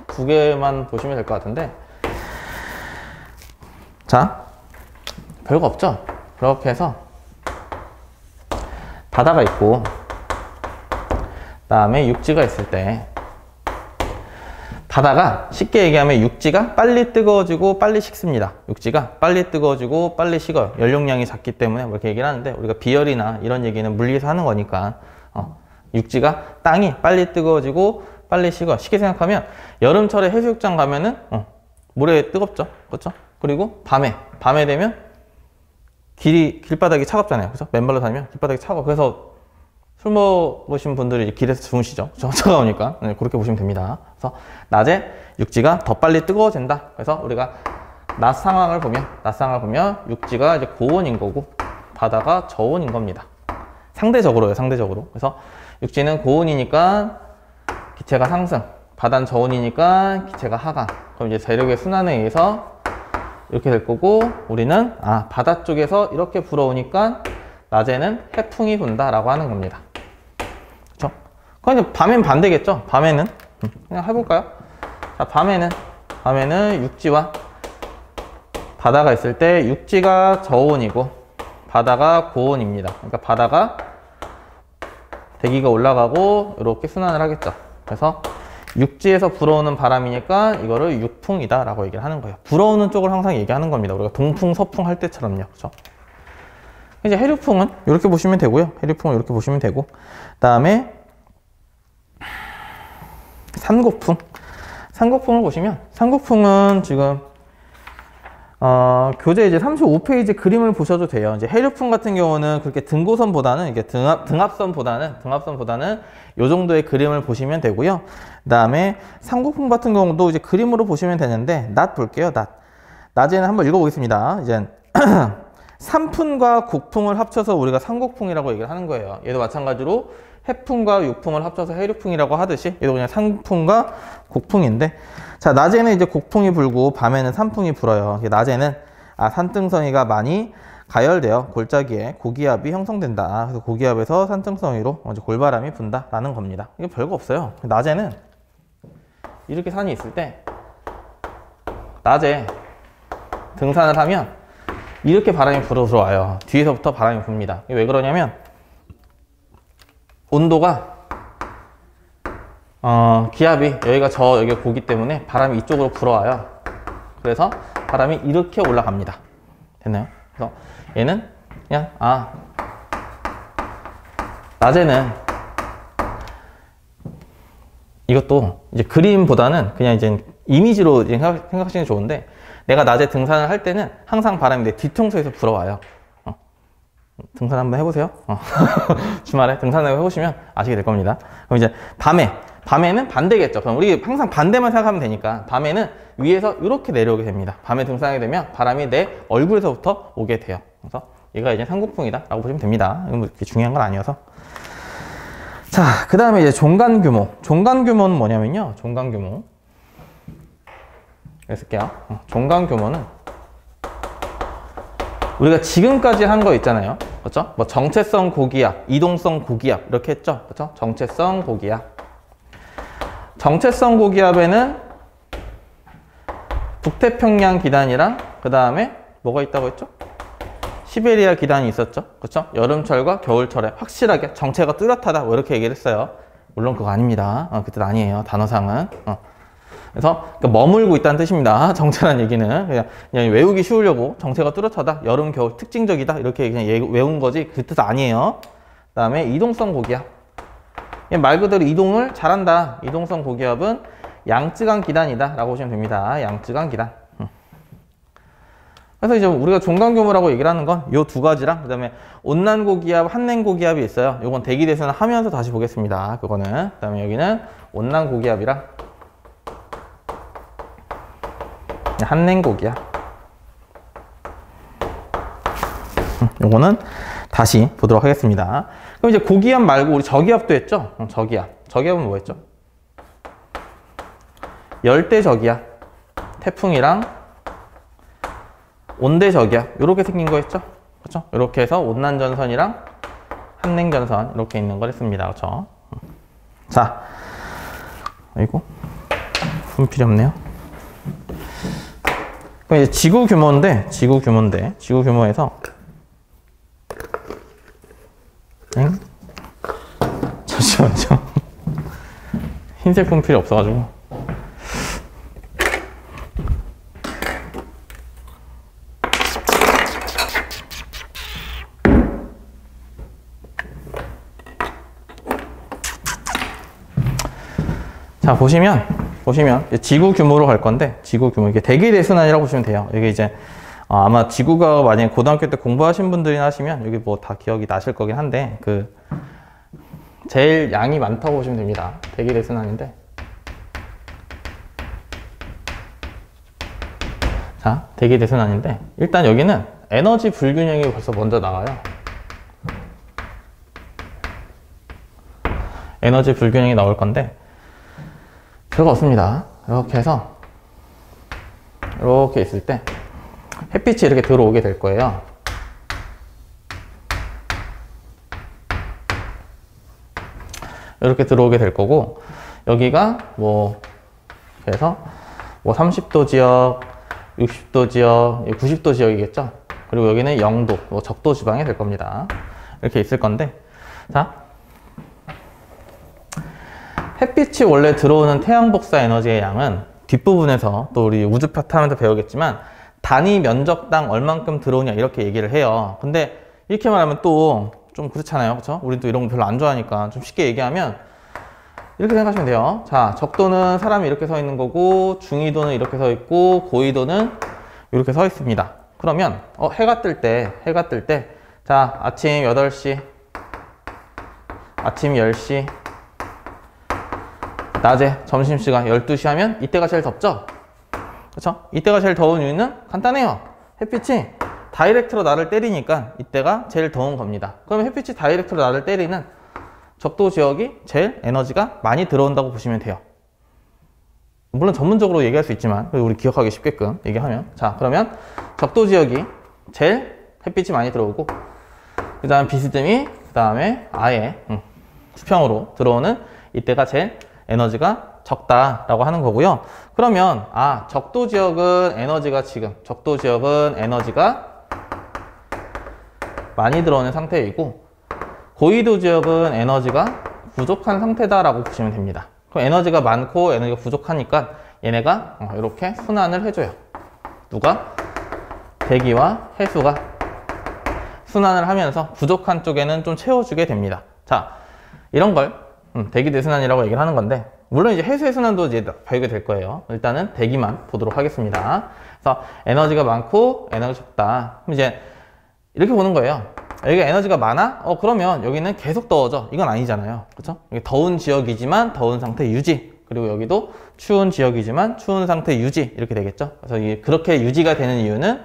두 개만 보시면 될 것 같은데, 자, 별거 없죠? 그렇게 해서 바다가 있고 그다음에 육지가 있을 때, 바다가 쉽게 얘기하면 육지가 빨리 뜨거워지고 빨리 식습니다. 육지가 빨리 뜨거워지고 빨리 식어요. 연료량이 작기 때문에 뭐 이렇게 얘기를 하는데, 우리가 비열이나 이런 얘기는 물리에서 하는 거니까 육지가, 땅이 빨리 뜨거워지고 빨리 식어요. 쉽게 생각하면 여름철에 해수욕장 가면은 모래 뜨겁죠, 그렇죠? 그리고 밤에 되면 길바닥이 차갑잖아요, 그렇죠? 맨발로 다니면 길바닥이 차가워. 그래서 술 먹으신 분들이 이제 길에서 주무시죠, 그렇죠? 차가우니까. 네, 그렇게 보시면 됩니다. 그래서 낮에 육지가 더 빨리 뜨거워진다. 그래서 우리가 낮 상황을 보면 육지가 이제 고온인 거고 바다가 저온인 겁니다. 상대적으로요, 상대적으로. 그래서 육지는 고온이니까 기체가 상승, 바다는 저온이니까 기체가 하강. 그럼 이제 대륙의 순환에 의해서 이렇게 될 거고, 우리는 바다 쪽에서 이렇게 불어오니까 낮에는 해풍이 분다라고 하는 겁니다. 그렇죠? 그럼 이제 밤엔 반대겠죠? 밤에는 그냥 해볼까요? 자, 밤에는 육지와 바다가 있을 때 육지가 저온이고 바다가 고온입니다. 그러니까 바다가 대기가 올라가고 이렇게 순환을 하겠죠. 그래서 육지에서 불어오는 바람이니까 이거를 육풍이다 라고 얘기를 하는 거예요. 불어오는 쪽을 항상 얘기하는 겁니다. 우리가 동풍, 서풍 할 때처럼요. 그렇죠? 이제 해류풍은 이렇게 보시면 되고요. 해류풍은 이렇게 보시면 되고, 그 다음에 산고풍을 보시면, 산고풍은 지금 교재 이제 35페이지 그림을 보셔도 돼요. 이제 해류풍 같은 경우는 그렇게 등고선보다는, 이게 등압선보다는 요 정도의 그림을 보시면 되고요. 그 다음에 산고풍 같은 경우도 이제 그림으로 보시면 되는데, 낮 볼게요. 낮에는 한번 읽어보겠습니다. 이제 산풍과 곡풍을 합쳐서 우리가 산곡풍이라고 얘기를 하는 거예요. 얘도 마찬가지로 해풍과 육풍을 합쳐서 해류풍이라고 하듯이 얘도 그냥 산풍과 곡풍인데, 자, 낮에는 이제 곡풍이 불고 밤에는 산풍이 불어요. 낮에는 산등성이가 많이 가열되어 골짜기에 고기압이 형성된다. 그래서 고기압에서 산등성이로 골바람이 분다라는 겁니다. 이게 별거 없어요. 낮에는 이렇게 산이 있을 때 낮에 등산을 하면 이렇게 바람이 불어 들어와요. 뒤에서부터 바람이 붑니다. 이게 왜 그러냐면 온도가 기압이 여기가 고기 때문에 바람이 이쪽으로 불어와요. 그래서 바람이 이렇게 올라갑니다. 됐나요? 그래서 얘는 그냥 낮에는 이것도 이제 그림보다는 그냥 이제 이미지로 생각하시는 게 좋은데, 내가 낮에 등산을 할 때는 항상 바람이 내 뒤통수에서 불어와요. 등산 한번 해보세요. 주말에 등산을 해보시면 아시게 될 겁니다. 그럼 이제 밤에는 반대겠죠. 그럼 우리 항상 반대만 생각하면 되니까 밤에는 위에서 이렇게 내려오게 됩니다. 밤에 등산하게 되면 바람이 내 얼굴에서부터 오게 돼요. 그래서 얘가 이제 산곡풍이다 라고 보시면 됩니다. 이건 뭐 그렇게 중요한 건 아니어서. 자, 그 다음에 이제 종간규모. 종간규모는 뭐냐면요. 종간규모. 쓸게요. 종간규모는 우리가 지금까지 한 거 있잖아요. 그렇죠? 뭐 정체성 고기압, 이동성 고기압 이렇게 했죠. 그렇죠? 정체성 고기압. 정체성 고기압에는 북태평양 기단이랑 그 다음에 뭐가 있다고 했죠? 시베리아 기단이 있었죠. 그렇죠? 여름철과 겨울철에 확실하게 정체가 뚜렷하다 뭐 이렇게 얘기를 했어요. 물론 그거 아닙니다. 그 뜻 아니에요. 단어상은. 그래서 머물고 있다는 뜻입니다. 정체란 얘기는 그냥 외우기 쉬우려고 정체가 뚜렷하다, 여름 겨울 특징적이다 이렇게 그냥 외운 거지 그 뜻 아니에요. 그 다음에 이동성 고기압, 말 그대로 이동을 잘한다. 이동성 고기압은 양쯔강 기단이다 라고 보시면 됩니다. 양쯔강 기단. 그래서 이제 우리가 종간규모라고 얘기를 하는 건 요 두 가지랑, 그 다음에 온난 고기압, 한냉 고기압이 있어요. 요건 대기대순을 하면서 다시 보겠습니다. 그거는. 그 다음에 여기는 온난 고기압이랑 한냉 고기압. 요거는 다시 보도록 하겠습니다. 그럼 이제 고기압 말고 우리 저기압도 했죠? 저기압은 뭐 했죠? 열대 저기압, 태풍이랑 온대 저기압 이렇게 생긴 거 했죠? 그렇죠? 이렇게 해서 온난 전선이랑 한냉 전선 이렇게 있는 걸 했습니다. 그렇죠? 자, 아이고, 분필이 없네요. 그럼 이제 지구 규모에서 잠시만요. 흰색 분필이 없어가지고. 자, 보시면 지구 규모로 갈 건데, 지구 규모, 이게 대기대순환이라고 보시면 돼요. 이게 이제 아마 지구과학 만약에 고등학교 때 공부하신 분들이나 하시면 여기 뭐 다 기억이 나실 거긴 한데, 그 제일 양이 많다고 보시면 됩니다. 대기대순환인데, 자, 대기대순환인데 일단 여기는 에너지 불균형이 벌써 먼저 나와요. 에너지 불균형이 나올 건데 별거 없습니다. 이렇게 해서 이렇게 있을 때 햇빛이 이렇게 들어오게 될 거예요. 이렇게 들어오게 될 거고, 여기가 뭐 그래서 뭐 30도 지역, 60도 지역, 90도 지역이겠죠. 그리고 여기는 0도, 뭐 적도 지방이 될 겁니다. 이렇게 있을 건데, 자, 햇빛이 원래 들어오는 태양 복사 에너지의 양은 뒷부분에서 또 우리 우주 파트 하면서 배우겠지만 단위 면적당 얼만큼 들어오냐 이렇게 얘기를 해요. 근데 이렇게 말하면 또 좀 그렇잖아요. 그렇죠? 우리도 이런 거 별로 안 좋아하니까 좀 쉽게 얘기하면 이렇게 생각하시면 돼요. 자, 적도는 사람이 이렇게 서 있는 거고, 중위도는 이렇게 서 있고, 고위도는 이렇게 서 있습니다. 그러면 해가 뜰 때 자, 아침 8시, 아침 10시, 낮에 점심시간 12시 하면 이때가 제일 덥죠? 그렇죠? 이때가 제일 더운 이유는 간단해요. 햇빛이 다이렉트로 나를 때리니까 이때가 제일 더운 겁니다. 그러면 햇빛이 다이렉트로 나를 때리는 적도 지역이 제일 에너지가 많이 들어온다고 보시면 돼요. 물론 전문적으로 얘기할 수 있지만 우리 기억하기 쉽게끔 얘기하면, 자, 그러면 적도 지역이 제일 햇빛이 많이 들어오고, 그 다음 비스듬히, 그 다음에 아예 수평으로 들어오는 이때가 제일 에너지가 적다라고 하는 거고요. 그러면 적도 지역은 에너지가 많이 들어오는 상태이고, 고위도 지역은 에너지가 부족한 상태다라고 보시면 됩니다. 그럼 에너지가 많고 에너지가 부족하니까 얘네가 이렇게 순환을 해줘요. 누가? 대기와 해수가 순환을 하면서 부족한 쪽에는 좀 채워주게 됩니다. 자, 이런 걸 대기대순환이라고 얘기를 하는 건데, 물론 이제 해수의 순환도 이제 배우게 될 거예요. 일단은 대기만 보도록 하겠습니다. 그래서 에너지가 많고 에너지가 적다. 그럼 이제 이렇게 보는 거예요. 여기가 에너지가 많아? 그러면 여기는 계속 더워져. 이건 아니잖아요. 그렇죠? 여기 더운 지역이지만 더운 상태 유지. 그리고 여기도 추운 지역이지만 추운 상태 유지. 이렇게 되겠죠? 그래서 이게 그렇게 유지가 되는 이유는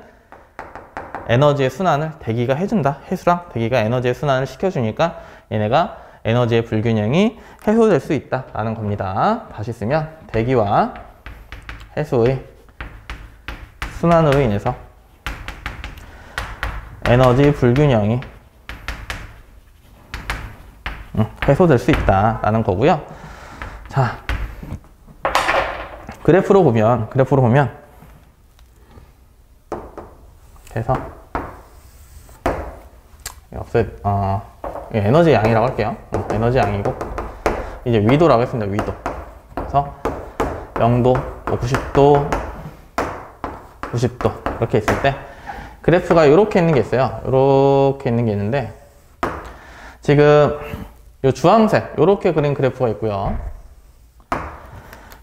에너지의 순환을 대기가 해준다. 해수랑 대기가 에너지의 순환을 시켜주니까 얘네가 에너지의 불균형이 해소될 수 있다라는 겁니다. 다시 쓰면 대기와 해수의 순환으로 인해서 에너지 불균형이 해소될 수 있다라는 거고요. 자, 그래프로 보면 그래서 에너지 양이라고 할게요. 에너지 양이고, 이제 위도라고 했습니다. 위도. 그래서 0도, 90도, 90도 이렇게 있을 때 그래프가 이렇게 있는 게 있어요. 이렇게 있는 게 있는데, 지금 이 주황색 이렇게 그린 그래프가 있고요. 그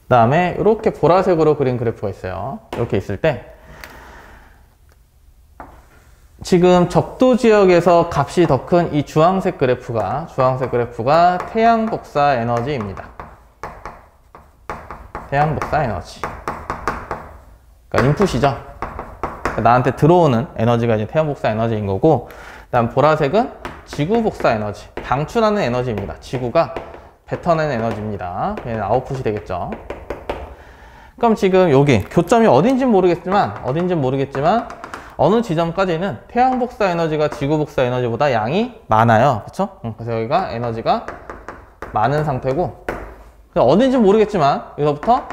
다음에 이렇게 보라색으로 그린 그래프가 있어요. 이렇게 있을 때 지금 적도 지역에서 값이 더 큰 이 주황색 그래프가 태양 복사 에너지입니다. 태양 복사 에너지. 그러니까 인풋이죠. 나한테 들어오는 에너지가 이제 태양 복사 에너지인 거고, 그다음 보라색은 지구 복사 에너지, 방출하는 에너지입니다. 지구가 뱉어내는 에너지입니다. 얘는 아웃풋이 되겠죠. 그럼 지금 여기 교점이 어딘지는 모르겠지만 어느 지점까지는 태양 복사 에너지가 지구 복사 에너지보다 양이 많아요. 그렇죠? 그래서 여기가 에너지가 많은 상태고, 어딘지 모르겠지만 여기서부터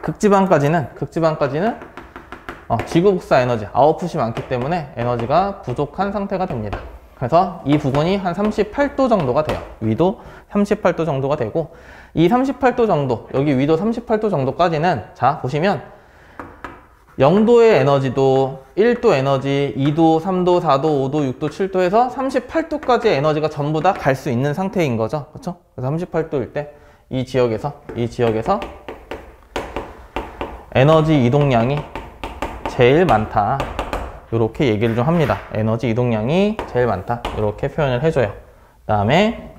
극지방까지는 지구 복사 에너지 아웃풋이 많기 때문에 에너지가 부족한 상태가 됩니다. 그래서 이 부분이 한 38도 정도가 돼요. 위도 38도 정도가 되고, 이 38도 정도, 여기 위도 38도 정도까지는, 자 보시면 0도의 에너지도 1도 에너지, 2도, 3도, 4도, 5도, 6도, 7도 해서 38도까지 에너지가 전부 다 갈 수 있는 상태인 거죠. 그렇죠? 그래서 38도일 때 이 지역에서 에너지 이동량이 제일 많다, 이렇게 얘기를 좀 합니다. 에너지 이동량이 제일 많다, 이렇게 표현을 해줘요. 그 다음에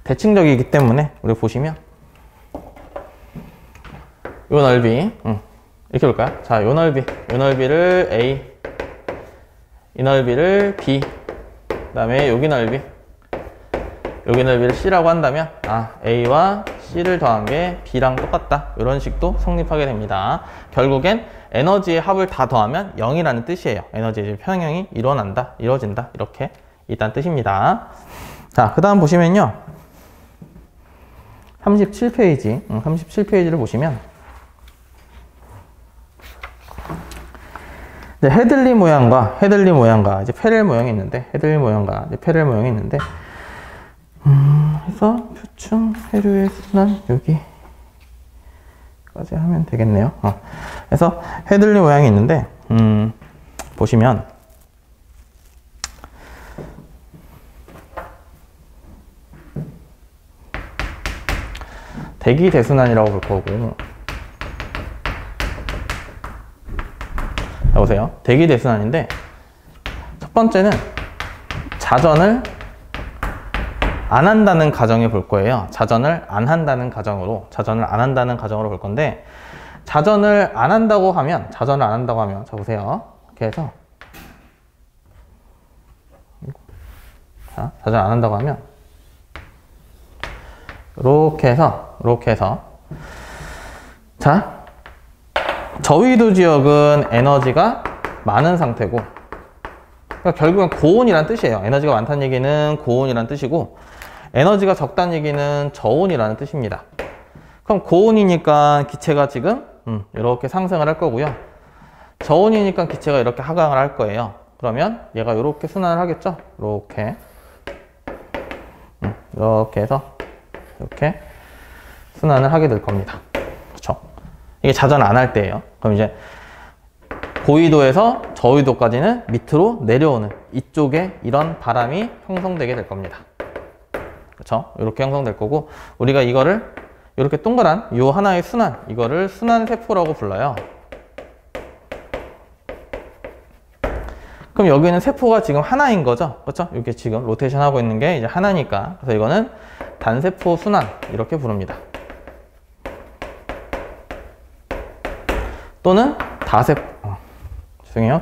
대칭적이기 때문에 우리 보시면 요 넓이 이렇게 볼까요? 자, 요 넓이를 A, 이 넓이를 B, 그 다음에 여기 넓이를 C라고 한다면 A와 C를 더한 게 B랑 똑같다, 이런 식도 성립하게 됩니다. 결국엔 에너지의 합을 다 더하면 0이라는 뜻이에요. 에너지의 평형이 이루어진다, 이렇게 일단 뜻입니다. 자, 그 다음 보시면요, 37페이지를 보시면 이제 헤들리 모양과 이제 페렐 모양이 있는데, 해서 표층 해류의 순환 여기까지 하면 되겠네요. 그래서 헤들리 모양이 있는데, 보시면 대기 대순환이라고 볼 거고, 보세요. 대기 대순환인데, 첫 번째는 자전을 안 한다는 가정에 볼 거예요. 자전을 안 한다는 가정으로 볼 건데, 자전을 안 한다고 하면, 자 보세요. 이렇게 해서, 자, 자전을 안 한다고 하면 이렇게 해서 자, 저위도 지역은 에너지가 많은 상태고, 그러니까 결국엔 고온이란 뜻이에요. 에너지가 많다는 얘기는 고온이란 뜻이고, 에너지가 적다는 얘기는 저온이라는 뜻입니다. 그럼 고온이니까 기체가 지금 이렇게 상승을 할 거고요. 저온이니까 기체가 이렇게 하강을 할 거예요. 그러면 얘가 이렇게 순환을 하겠죠. 이렇게 해서 이렇게 순환을 하게 될 겁니다. 그렇죠? 이게 자전을 안 할 때예요. 그럼 이제 고위도에서 저위도까지는 밑으로 내려오는 이쪽에 이런 바람이 형성되게 될 겁니다. 그렇죠? 이렇게 형성될 거고, 우리가 이거를 이렇게 동그란 요 하나의 순환, 이거를 순환세포라고 불러요. 그럼 여기는 세포가 지금 하나인 거죠. 그렇죠? 이렇게 지금 로테이션 하고 있는 게 이제 하나니까, 그래서 이거는 단세포 순환, 이렇게 부릅니다. 또는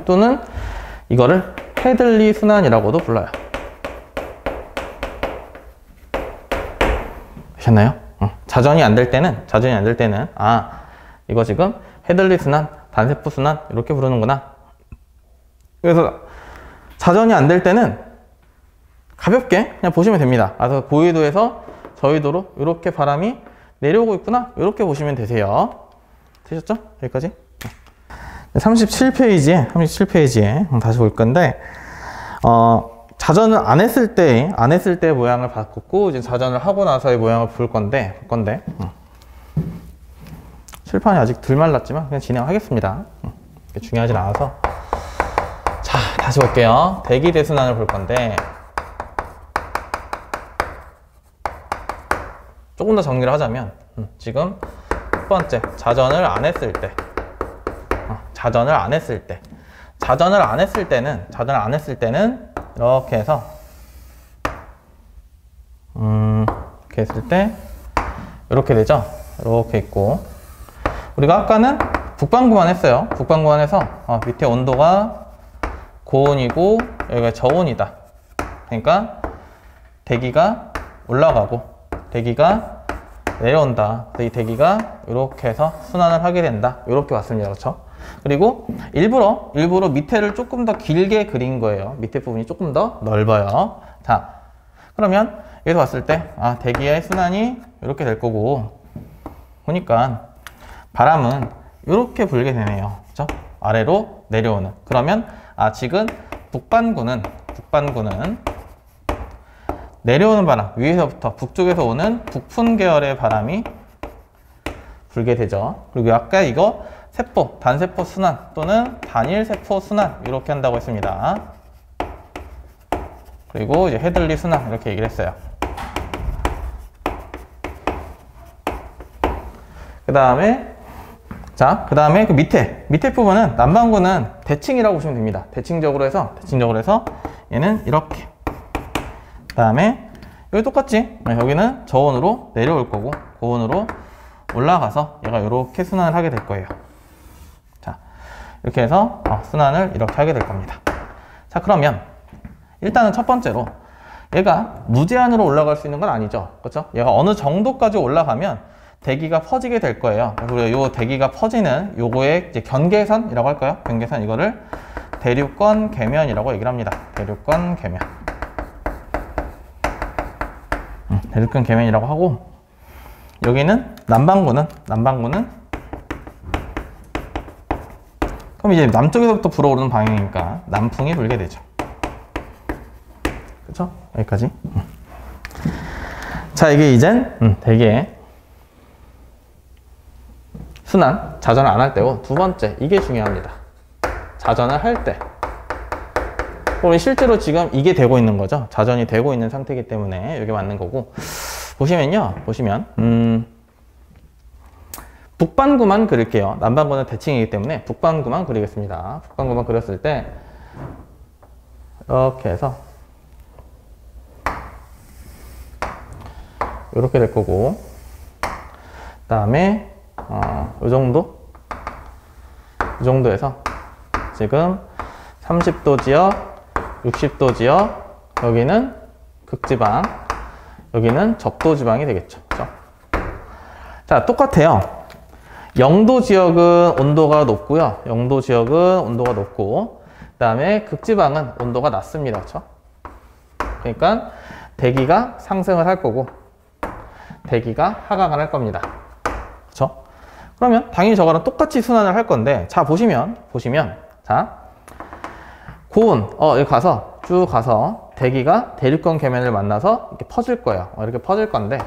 또는 이거를 헤들리 순환이라고도 불러요. 되셨나요? 자전이 안 될 때는 이거 지금 헤들리 순환, 단세포 순환, 이렇게 부르는구나. 그래서 자전이 안 될 때는 가볍게 그냥 보시면 됩니다. 그래서 고위도에서 저위도로 이렇게 바람이 내려오고 있구나, 이렇게 보시면 되세요. 되셨죠? 여기까지? 37페이지에 다시 볼 건데, 자전을 안 했을 때 모양을 바꿨고, 이제 자전을 하고 나서의 모양을 볼 건데, 칠판이 아직 덜 말랐지만 그냥 진행하겠습니다. 중요하진 않아서. 자, 다시 볼게요. 대기 대순환을 볼 건데, 조금 더 정리를 하자면, 지금 첫 번째, 자전을 안 했을 때는 이렇게 해서 이렇게 했을 때 이렇게 되죠. 이렇게 있고, 우리가 아까는 북반구만 했어요. 북반구만 해서 밑에 온도가 고온이고 여기가 저온이다. 그러니까 대기가 올라가고 대기가 내려온다. 이 대기가 이렇게 해서 순환을 하게 된다. 이렇게 왔습니다. 그렇죠? 그리고 일부러 밑에를 조금 더 길게 그린 거예요. 밑에 부분이 조금 더 넓어요. 자, 그러면 여기서 봤을 때 대기의 순환이 이렇게 될 거고, 보니까 바람은 이렇게 불게 되네요. 그죠? 아래로 내려오는. 그러면 지금 북반구는 내려오는 바람, 위에서부터 북쪽에서 오는 북풍 계열의 바람이 불게 되죠. 그리고 아까 이거 세포, 단세포 순환 또는 단일 세포 순환 이렇게 한다고 했습니다. 그리고 이제 헤들리 순환 이렇게 얘기를 했어요. 그 다음에 그 밑에 부분은 남반구는 대칭이라고 보시면 됩니다. 대칭적으로 해서 얘는 이렇게. 그 다음에 여기 똑같이 여기는 저온으로 내려올 거고, 고온으로 올라가서 얘가 이렇게 순환을 하게 될 거예요. 자, 이렇게 해서 순환을 이렇게 하게 될 겁니다. 자, 그러면 일단은 첫 번째로 얘가 무제한으로 올라갈 수 있는 건 아니죠. 그렇죠? 얘가 어느 정도까지 올라가면 대기가 퍼지게 될 거예요. 그리고 이 대기가 퍼지는 요거의 이제 경계선이라고 할까요? 경계선, 이거를 대륙권 계면이라고 얘기를 합니다. 대륙권 계면. 대륙권 계면이라고 하고, 여기는 남반구는 그럼 이제 남쪽에서부터 불어오르는 방향이니까 남풍이 불게 되죠. 그렇죠? 여기까지. 자, 이게 이젠 대기의 순환, 자전을 안 할 때고, 두 번째, 이게 중요합니다. 자전을 할 때. 그럼 실제로 지금 이게 되고 있는 거죠. 자전이 되고 있는 상태이기 때문에 이게 맞는 거고, 보시면 북반구만 그릴게요. 남반구는 대칭이기 때문에 북반구만 그리겠습니다. 북반구만 그렸을 때 이렇게 해서 이렇게 될 거고, 그 다음에 이 정도에서 지금 30도 지역, 60도 지역, 여기는 극지방, 여기는 적도 지방이 되겠죠. 그렇죠? 자, 똑같아요. 0도 지역은 온도가 높고요. 0도 지역은 온도가 높고, 그 다음에 극지방은 온도가 낮습니다. 그렇죠? 그러니까 대기가 상승을 할 거고, 대기가 하강을 할 겁니다. 그렇죠? 그러면 당연히 저거랑 똑같이 순환을 할 건데, 자, 보시면 자, 고온 여기 가서 쭉 가서 대기가 대륙권 계면을 만나서 이렇게 퍼질 거예요. 이렇게 퍼질 건데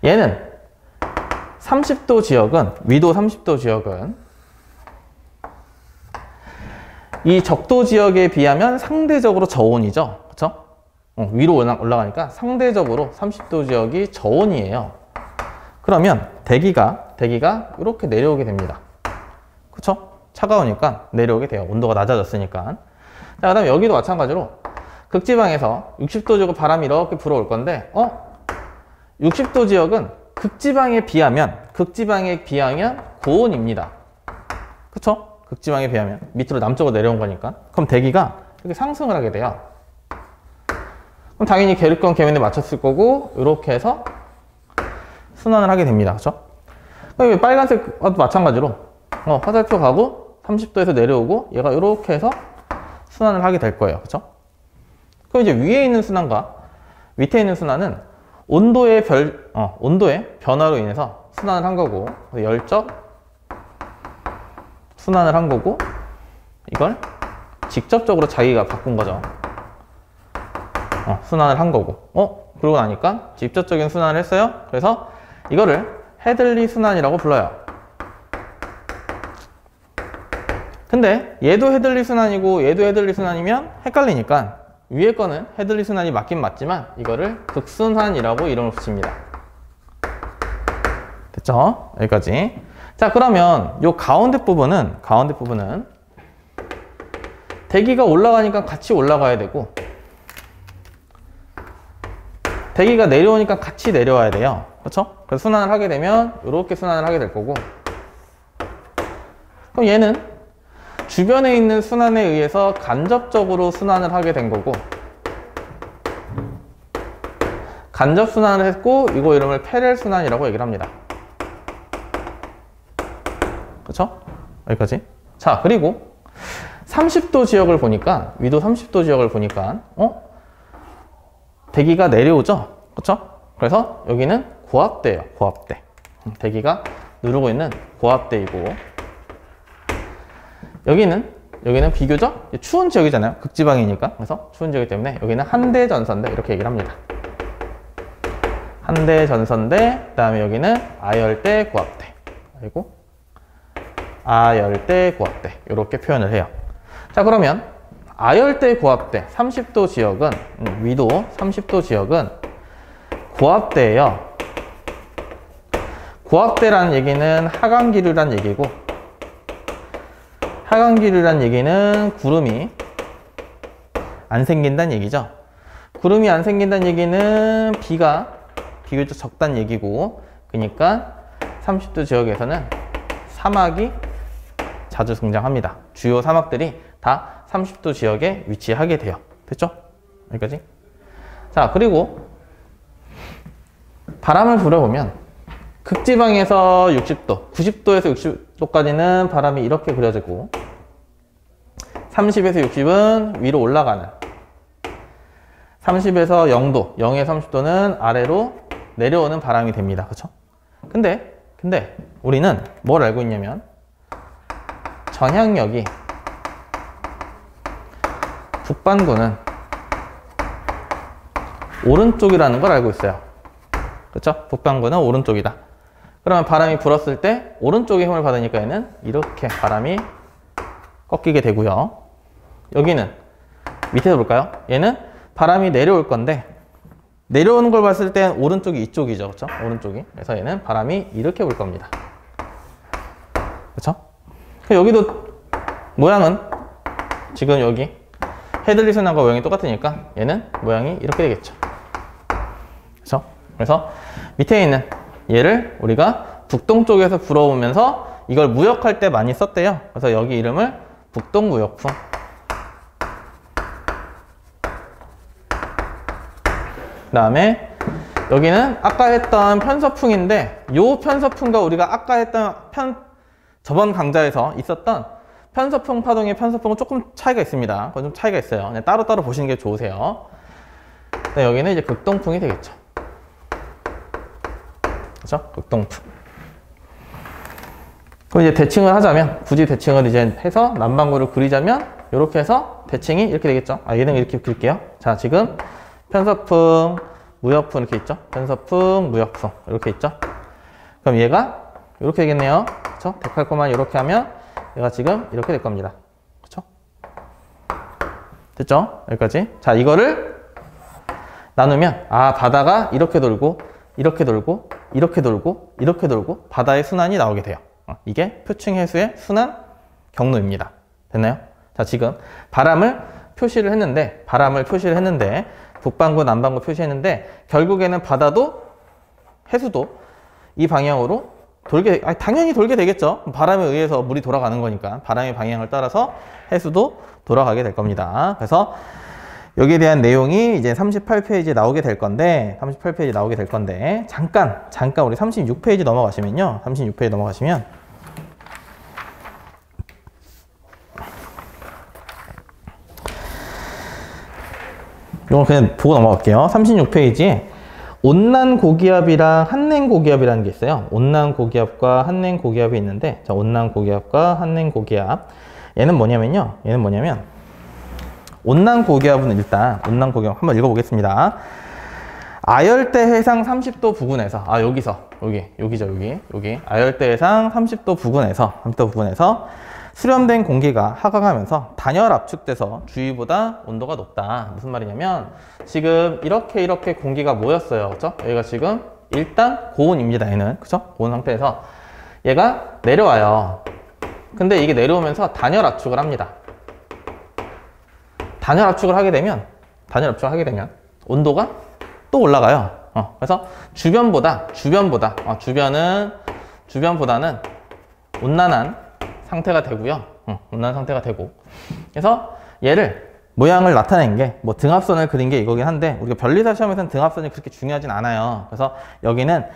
얘는 30도 지역은, 위도 30도 지역은 이 적도 지역에 비하면 상대적으로 저온이죠. 그렇죠? 위로 올라가니까 상대적으로 30도 지역이 저온이에요. 그러면 대기가 이렇게 내려오게 됩니다. 그렇죠? 차가우니까 내려오게 돼요. 온도가 낮아졌으니까. 자, 그 다음에 여기도 마찬가지로 극지방에서 60도 지역 바람이 이렇게 불어올 건데 60도 지역은 극지방에 비하면 고온입니다. 그쵸? 극지방에 비하면 밑으로 남쪽으로 내려온 거니까. 그럼 대기가 이렇게 상승을 하게 돼요. 그럼 당연히 대륙권 계면에 맞췄을 거고, 이렇게 해서 순환을 하게 됩니다. 그쵸? 그럼 빨간색도 마찬가지로 화살표 가고 30도에서 내려오고, 얘가 이렇게 해서 순환을 하게 될 거예요. 그쵸? 그럼 이제 위에 있는 순환과 밑에 있는 순환은 온도의 변화로 인해서 순환을 한 거고, 열적 순환을 한 거고, 이걸 직접적으로 자기가 바꾼 거죠. 순환을 한 거고, 그러고 나니까 직접적인 순환을 했어요. 그래서 이거를 헤들리 순환이라고 불러요. 근데 얘도 헤들리 순환이고 얘도 헤들리 순환이면 헷갈리니까 위에 거는 헤들리 순환이 맞긴 맞지만 이거를 극순환이라고 이름을 붙입니다. 됐죠? 여기까지. 자, 그러면 요 가운데 부분은 대기가 올라가니까 같이 올라가야 되고, 대기가 내려오니까 같이 내려와야 돼요. 그렇죠? 그래서 순환을 하게 되면 이렇게 순환을 하게 될 거고, 그럼 얘는 주변에 있는 순환에 의해서 간접적으로 순환을 하게 된 거고, 간접 순환을 했고, 이거 이름을 페렐 순환이라고 얘기를 합니다. 그렇죠? 여기까지. 자, 그리고 30도 지역을 보니까, 위도 30도 지역을 보니까, 대기가 내려오죠? 그쵸? 그래서 여기는 고압대예요, 고압대. 대기가 누르고 있는 고압대이고, 여기는 비교적 추운 지역이잖아요. 극지방이니까. 그래서 추운 지역이기 때문에 여기는 한대전선대 이렇게 얘기를 합니다. 한대전선대, 그 다음에 여기는 아열대 고압대. 그리고 아열대 고압대. 이렇게 표현을 해요. 자, 그러면 아열대 고압대 30도 지역은, 위도 30도 지역은 고압대예요. 고압대라는 얘기는 하강기류란 얘기고, 하강기류란 얘기는 구름이 안 생긴다는 얘기죠. 구름이 안 생긴다는 얘기는 비가 비교적 적다는 얘기고, 그러니까 30도 지역에서는 사막이 자주 등장합니다. 주요 사막들이 다 30도 지역에 위치하게 돼요. 됐죠? 여기까지? 자, 그리고 바람을 불어보면 극지방에서 60도, 90도에서 60도까지는 바람이 이렇게 그려지고, 30에서 60은 위로 올라가는, 30에서 0도, 0에서 30도는 아래로 내려오는 바람이 됩니다. 그쵸? 근데 우리는 뭘 알고 있냐면, 전향력이 북반구는 오른쪽이라는 걸 알고 있어요. 그쵸? 북반구는 오른쪽이다. 그러면 바람이 불었을 때 오른쪽에 힘을 받으니까 얘는 이렇게 바람이 꺾이게 되고요. 여기는 밑에서 볼까요? 얘는 바람이 내려올 건데, 내려오는 걸 봤을 땐 오른쪽이 이쪽이죠. 그쵸? 오른쪽이. 그래서 얘는 바람이 이렇게 불 겁니다. 그쵸? 여기도 모양은 지금 여기 헤들리 순환과 모양이 똑같으니까 얘는 모양이 이렇게 되겠죠. 그쵸? 그래서 밑에 있는 얘를 우리가 북동쪽에서 불어오면서 이걸 무역할 때 많이 썼대요. 그래서 여기 이름을 북동무역풍. 그 다음에 여기는 아까 했던 편서풍인데, 요 편서풍과 우리가 아까 했던 저번 강좌에서 있었던 편서풍 파동의 편서풍은 조금 차이가 있습니다. 그건 좀 차이가 있어요. 그냥 따로따로 보시는 게 좋으세요. 네, 여기는 이제 극동풍이 되겠죠. 그렇죠? 극동풍. 그럼 이제 대칭을 하자면, 굳이 대칭을 이제 해서 남반구를 그리자면 이렇게 해서 대칭이 이렇게 되겠죠. 얘는 이렇게 그릴게요. 자, 지금 편서풍, 무역풍 이렇게 있죠. 편서풍, 무역풍 이렇게 있죠. 그럼 얘가 이렇게 되겠네요. 그렇죠? 데칼코만 이렇게 하면 얘가 지금 이렇게 될 겁니다. 그렇죠? 됐죠? 여기까지. 자, 이거를 나누면, 바다가 이렇게 돌고 이렇게 돌고 이렇게 돌고 이렇게 돌고 바다의 순환이 나오게 돼요. 이게 표층 해수의 순환 경로입니다. 됐나요? 자, 지금 바람을 표시를 했는데 북반구, 남반구 표시했는데, 결국에는 바다도 해수도 이 방향으로 당연히 돌게 되겠죠. 바람에 의해서 물이 돌아가는 거니까 바람의 방향을 따라서 해수도 돌아가게 될 겁니다. 그래서 여기에 대한 내용이 이제 38페이지에 나오게 될 건데, 잠깐 우리 36페이지 넘어가시면요. 36페이지 넘어가시면 이건 그냥 보고 넘어갈게요. 36페이지에 온난 고기압이랑 한냉 고기압이라는 게 있어요. 온난 고기압과 한냉 고기압이 있는데, 자, 온난 고기압과 한냉 고기압. 얘는 뭐냐면 온난 고기압은 일단, 온난 고기압 한번 읽어보겠습니다. 아열대 해상 30도 부근에서, 여기. 아열대 해상 30도 부근에서 수렴된 공기가 하강하면서 단열 압축돼서 주위보다 온도가 높다. 무슨 말이냐면, 지금 이렇게 공기가 모였어요. 그쵸? 여기가 지금 일단 고온입니다. 얘는. 그쵸? 고온 상태에서 얘가 내려와요. 근데 이게 내려오면서 단열 압축을 합니다. 단열 압축을 하게 되면 온도가 또 올라가요. 그래서 주변보다는 온난한 상태가 되고요. 온난한 상태가 되고. 그래서 얘를 모양을 나타낸 게, 등압선을 그린 게 이거긴 한데, 우리가 변리사 시험에서는 등압선이 그렇게 중요하진 않아요. 그래서 여기는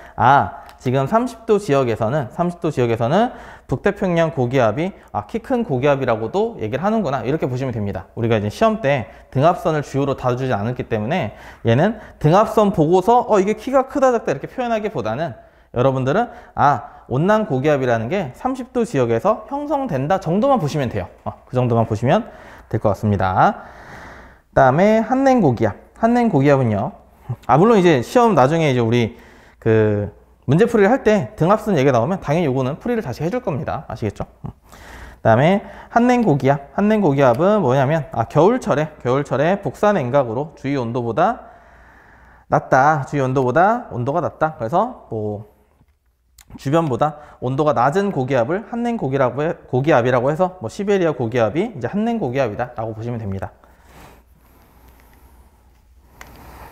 지금 30도 지역에서는 북태평양 고기압이 키 큰 고기압이라고도 얘기를 하는구나, 이렇게 보시면 됩니다. 우리가 이제 시험 때 등압선을 주요로 다루지 않았기 때문에 얘는 등압선 보고서 이게 키가 크다 작다 이렇게 표현하기보다는 여러분들은 온난 고기압이라는 게 30도 지역에서 형성된다 정도만 보시면 돼요. 그 정도만 보시면 될 것 같습니다. 그 다음에 한냉 고기압은요. 물론 이제 시험 나중에 이제 우리 그 문제풀이를 할 때 등압선 얘기가 나오면 당연히 요거는 풀이를 다시 해줄 겁니다. 아시겠죠? 그 다음에 한냉 고기압은 뭐냐면 겨울철에 복사 냉각으로 주위 온도가 낮다. 그래서 뭐 주변보다 온도가 낮은 고기압을 한냉 고기압이라고 해서 뭐 시베리아 고기압이 이제 한냉 고기압이다 라고 보시면 됩니다.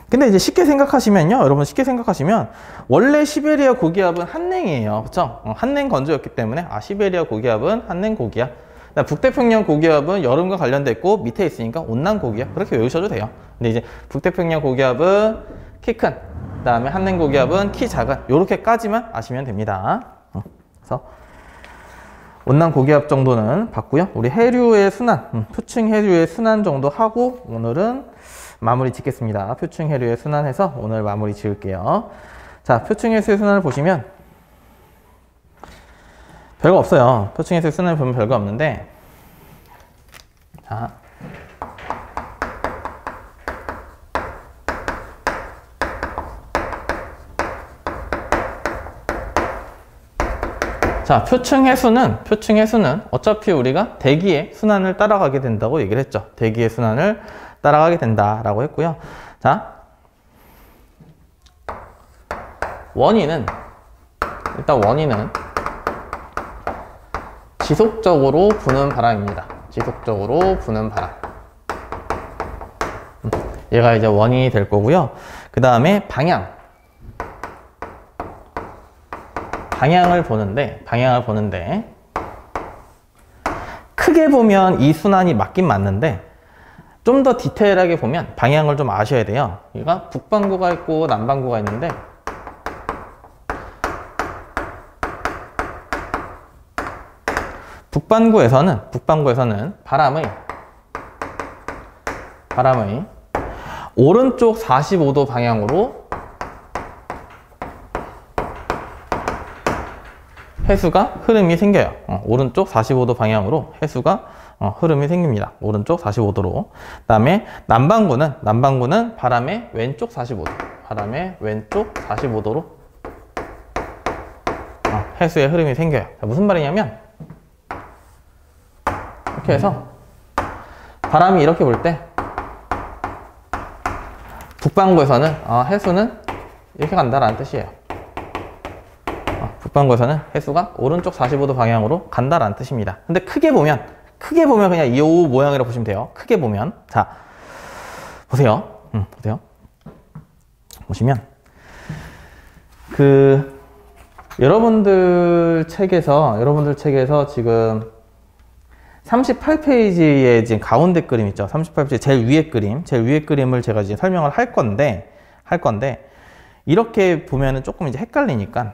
근데 이제 쉽게 생각하시면 원래 시베리아 고기압은 한냉이에요. 그쵸? 한냉 건조였기 때문에 시베리아 고기압은 한냉 고기압. 북태평양 고기압은 여름과 관련돼 있고 밑에 있으니까 온난 고기압, 그렇게 외우셔도 돼요. 근데 이제 북태평양 고기압은 키 큰, 그 다음에 한냉 고기압은 키 작은, 요렇게까지만 아시면 됩니다. 그래서 온난 고기압 정도는 봤고요. 우리 해류의 순환, 표층 해류의 순환 정도 하고 오늘은 마무리 짓겠습니다. 표층 해류의 순환해서 오늘 마무리 지을게요. 자, 표층 해수의 순환을 보시면 별거 없어요. 표층 해수의 순환을 보면 별거 없는데, 자, 표층 해수는 어차피 우리가 대기의 순환을 따라가게 된다고 얘기를 했죠. 대기의 순환을 따라가게 된다라고 했고요. 자, 원인은 지속적으로 부는 바람입니다. 지속적으로 부는 바람. 얘가 이제 원인이 될 거고요. 그 다음에 방향을 보는데 크게 보면 이 순환이 맞긴 맞는데 좀 더 디테일하게 보면 방향을 좀 아셔야 돼요. 얘가 북반구가 있고 남반구가 있는데 북반구에서는 바람의 오른쪽 45도 방향으로 해수가 흐름이 생겨요. 오른쪽 45도 방향으로 해수가 흐름이 생깁니다. 오른쪽 45도로. 그 다음에 남반구는 바람의 왼쪽 45도로 해수의 흐름이 생겨요. 자, 무슨 말이냐면 이렇게 해서 바람이 이렇게 불 때 북반구에서는 해수는 이렇게 간다라는 뜻이에요. 북반구에서는 해수가 오른쪽 45도 방향으로 간다라는 뜻입니다. 근데 크게 보면 그냥 이 모양이라고 보시면 돼요. 크게 보면. 자, 보세요. 보시면 여러분들 책에서 지금 38페이지에 지금 가운데 그림 있죠. 38페이지 제일 위에 그림을 제가 이제 설명을 할 건데 이렇게 보면은 조금 이제 헷갈리니까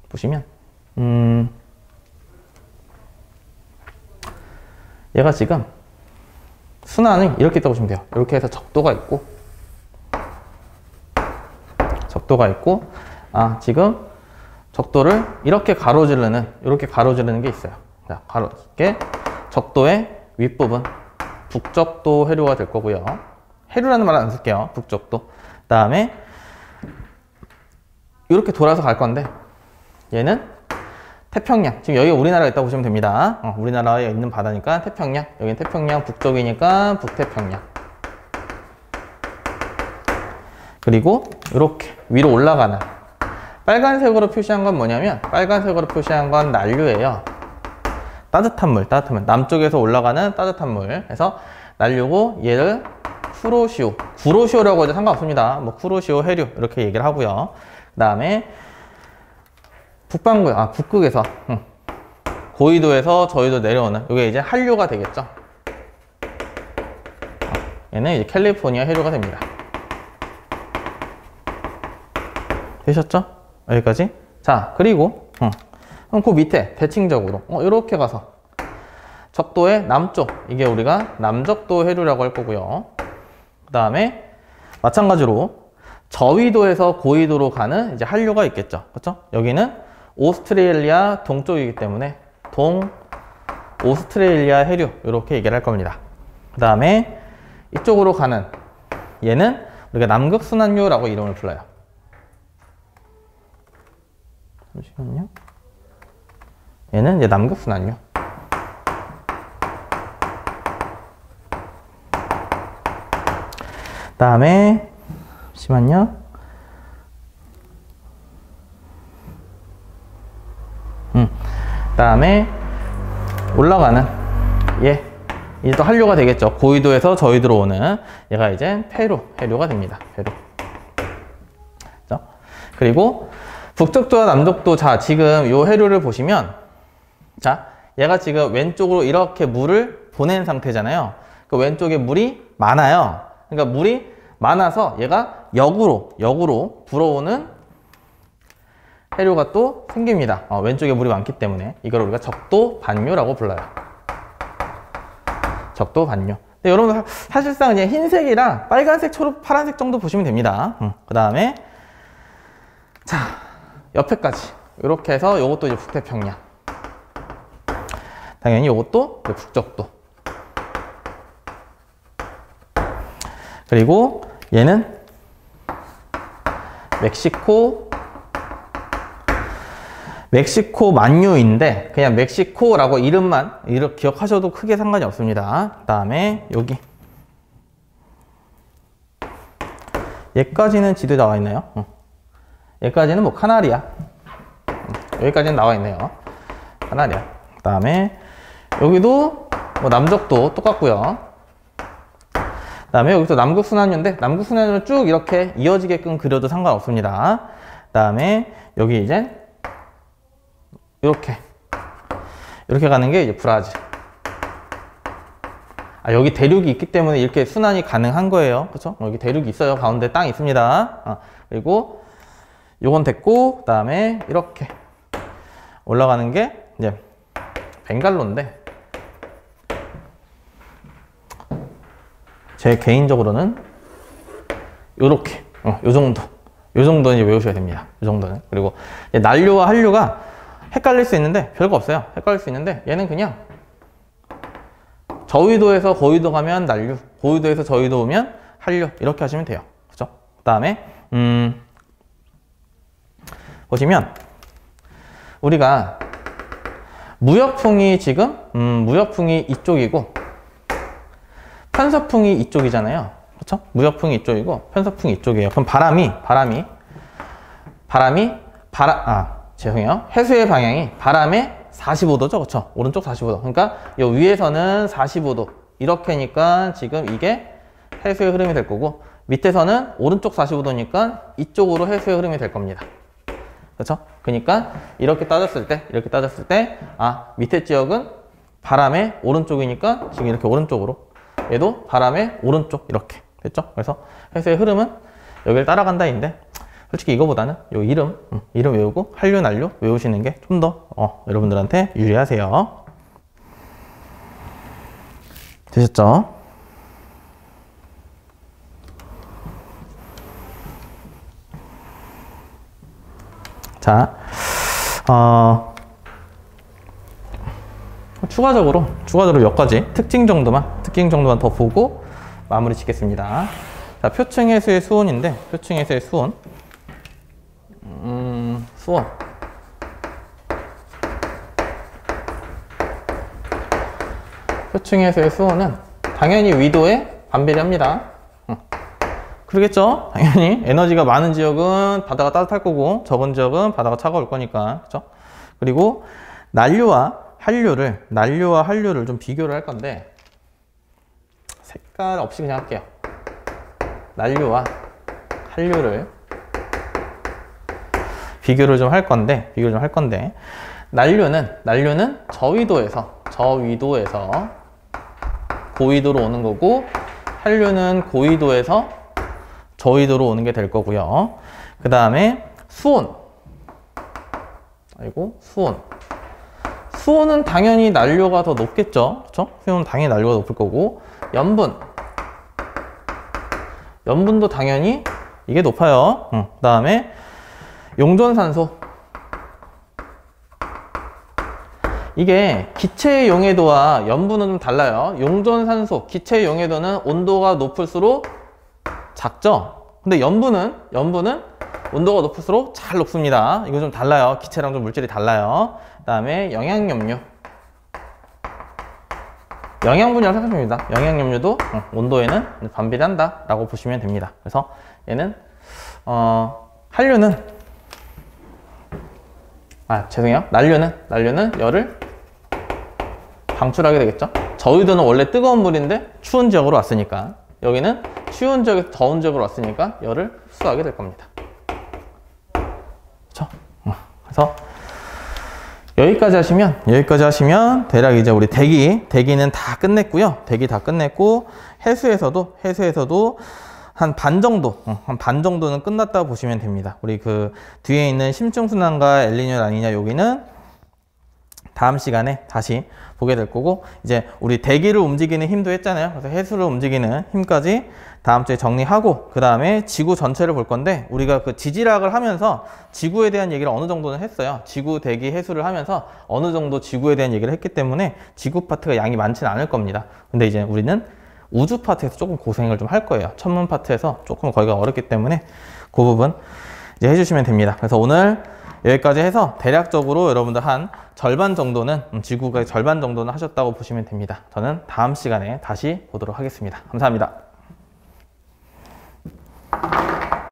보시면 얘가 지금 순환이 이렇게 있다고 보시면 돼요. 이렇게 해서 적도가 있고 지금 적도를 이렇게 가로지르는 게 있어요. 자, 이렇게 적도의 윗부분 북적도 해류가 될 거고요. 해류라는 말은 안 쓸게요. 북적도. 그 다음에 이렇게 돌아서 갈 건데 얘는 태평양. 지금 여기가 우리나라가 있다고 보시면 됩니다. 우리나라에 있는 바다니까 태평양. 여기는 태평양 북쪽이니까 북태평양. 그리고 이렇게 위로 올라가는 빨간색으로 표시한 건 뭐냐면 난류예요. 따뜻한 물. 남쪽에서 올라가는 따뜻한 물. 그래서 난류고 얘를 구로시오라고 해도 상관없습니다. 뭐 쿠로시오 해류 이렇게 얘기를 하고요. 그 다음에 북극에서 고위도에서 저위도 내려오는 이게 이제 한류가 되겠죠. 얘는 이제 캘리포니아 해류가 됩니다. 되셨죠? 여기까지. 자, 그리고 그럼 그 밑에 대칭적으로 이렇게 가서 적도의 남쪽, 이게 우리가 남적도 해류라고 할 거고요. 그 다음에 마찬가지로 저위도에서 고위도로 가는 이제 한류가 있겠죠. 그렇죠? 여기는 오스트레일리아 동쪽이기 때문에 오스트레일리아 해류, 이렇게 얘기를 할 겁니다. 그 다음에 이쪽으로 가는 얘는 우리가 남극순환류라고 이름을 불러요. 잠시만요. 얘는 이제 남극순환류. 그 다음에 잠시만요. 그 다음에 올라가는 얘 이제 또 한류가 되겠죠. 고위도에서 저위도로 오는 얘가 이제 페루 해류가 됩니다. 페루. 그렇죠? 그리고 북적도와 남적도, 자 지금 요 해류를 보시면, 자 얘가 지금 왼쪽으로 이렇게 물을 보낸 상태잖아요. 그 왼쪽에 물이 많아요. 그러니까 물이 많아서 얘가 역으로 불어오는 해류가 또 생깁니다. 왼쪽에 물이 많기 때문에 이걸 우리가 적도 반류라고 불러요. 적도 반류. 근데 여러분 사실상 그냥 흰색이랑 빨간색, 초록, 파란색 정도 보시면 됩니다. 그 다음에 자 옆에까지 이렇게 해서 요것도 이제 북태평양. 당연히 요것도 북적도. 그리고 얘는 멕시코 만유인데 그냥 멕시코라고 이름만 이렇게 기억하셔도 크게 상관이 없습니다. 그 다음에 여기 얘까지는 지도에 나와 있나요? 얘까지는 뭐 카나리아. 여기까지는 나와 있네요. 카나리아. 그 다음에 여기도 뭐 남적도 똑같고요. 그 다음에 여기서 남극순환류인데 남극순환류를 쭉 이렇게 이어지게끔 그려도 상관없습니다. 그 다음에 여기 이제 이렇게 가는 게 이제 브라질. 여기 대륙이 있기 때문에 이렇게 순환이 가능한 거예요. 그렇죠? 여기 대륙이 있어요. 가운데 땅이 있습니다. 그리고 요건 됐고, 그 다음에 이렇게 올라가는 게 이제 벵갈로인데, 제 개인적으로는 요렇게 요 정도는 이제 외우셔야 됩니다. 요 정도는. 그리고 난류와 한류가 헷갈릴 수 있는데 별거 없어요. 헷갈릴 수 있는데 얘는 그냥 저위도에서 고위도 가면 난류, 고위도에서 저위도 오면 한류, 이렇게 하시면 돼요. 그죠? 그 다음에 보시면 우리가 무역풍이 지금 무역풍이 이쪽이고 편서풍이 이쪽이잖아요. 그렇죠? 무역풍이 이쪽이고 편서풍이 이쪽이에요. 그럼 죄송해요. 해수의 방향이 바람의 45도죠. 그렇죠? 오른쪽 45도. 그러니까 이 위에서는 45도. 이렇게니까 지금 이게 해수의 흐름이 될 거고, 밑에서는 오른쪽 45도니까 이쪽으로 해수의 흐름이 될 겁니다. 그렇죠? 그러니까 이렇게 따졌을 때 밑에 지역은 바람의 오른쪽이니까 지금 이렇게 오른쪽으로, 얘도 바람의 오른쪽, 이렇게 됐죠? 그래서 해수의 흐름은 여기를 따라간다인데, 솔직히 이거보다는 요 이름 외우고 한류, 난류 외우시는 게 좀 더 여러분들한테 유리하세요. 되셨죠? 자, 추가적으로 몇 가지 특징 정도만 더 보고 마무리 짓겠습니다. 자, 표층 해수의 수온인데, 표층 해수의 수온. 표층 해수의 수온은 당연히 위도에 반비례합니다. 그러겠죠? 당연히 에너지가 많은 지역은 바다가 따뜻할 거고 적은 지역은 바다가 차가울 거니까. 그렇죠? 그리고 난류와 한류를 좀 비교를 할 건데, 색깔 없이 그냥 할게요. 난류와 한류를 비교를 좀 할 건데, 난류는 저위도에서 고위도로 오는 거고, 한류는 고위도에서 저위도로 오는 게 될 거고요. 그 다음에 수온. 아이고, 수온. 수온은 당연히 난료가 더 높겠죠. 그쵸? 수온은 당연히 난료가 높을 거고, 염분. 염분도 당연히 이게 높아요. 그 다음에 용존산소. 이게 기체의 용해도와 염분은 좀 달라요. 용존산소, 기체의 용해도는 온도가 높을수록 작죠. 근데 염분은 온도가 높을수록 잘 녹습니다. 이거 좀 달라요. 기체랑 좀 물질이 달라요. 그 다음에 영양염류. 영양분이라고 생각하시면 됩니다. 영양염류도 온도에는 반비례한다 라고 보시면 됩니다. 그래서 얘는 난류는 열을 방출하게 되겠죠. 저유도는 원래 뜨거운 물인데 추운 지역으로 왔으니까, 여기는 추운 지역에서 더운 지역으로 왔으니까 열을 흡수하게 될 겁니다. 그렇죠? 그래서 여기까지 하시면 대략 이제 우리 대기는 다 끝냈고요. 대기 다 끝냈고, 해수에서도 한 반 정도는 끝났다고 보시면 됩니다. 우리 그 뒤에 있는 심층순환과 엘니뇨 라니냐, 여기는 다음 시간에 다시 보게 될 거고, 이제 우리 대기를 움직이는 힘도 했잖아요. 그래서 해수를 움직이는 힘까지 다음 주에 정리하고, 그 다음에 지구 전체를 볼 건데, 우리가 그 지질학을 하면서 지구에 대한 얘기를 어느 정도는 했어요. 지구, 대기, 해수를 하면서 어느 정도 지구에 대한 얘기를 했기 때문에 지구 파트가 양이 많지는 않을 겁니다. 근데 이제 우리는 우주 파트에서 조금 고생을 좀 할 거예요. 천문 파트에서 조금 거기가 어렵기 때문에 그 부분 이제 해주시면 됩니다. 그래서 오늘 여기까지 해서 대략적으로 여러분들 한 절반 정도는, 지구의 절반 정도는 하셨다고 보시면 됩니다. 저는 다음 시간에 다시 보도록 하겠습니다. 감사합니다.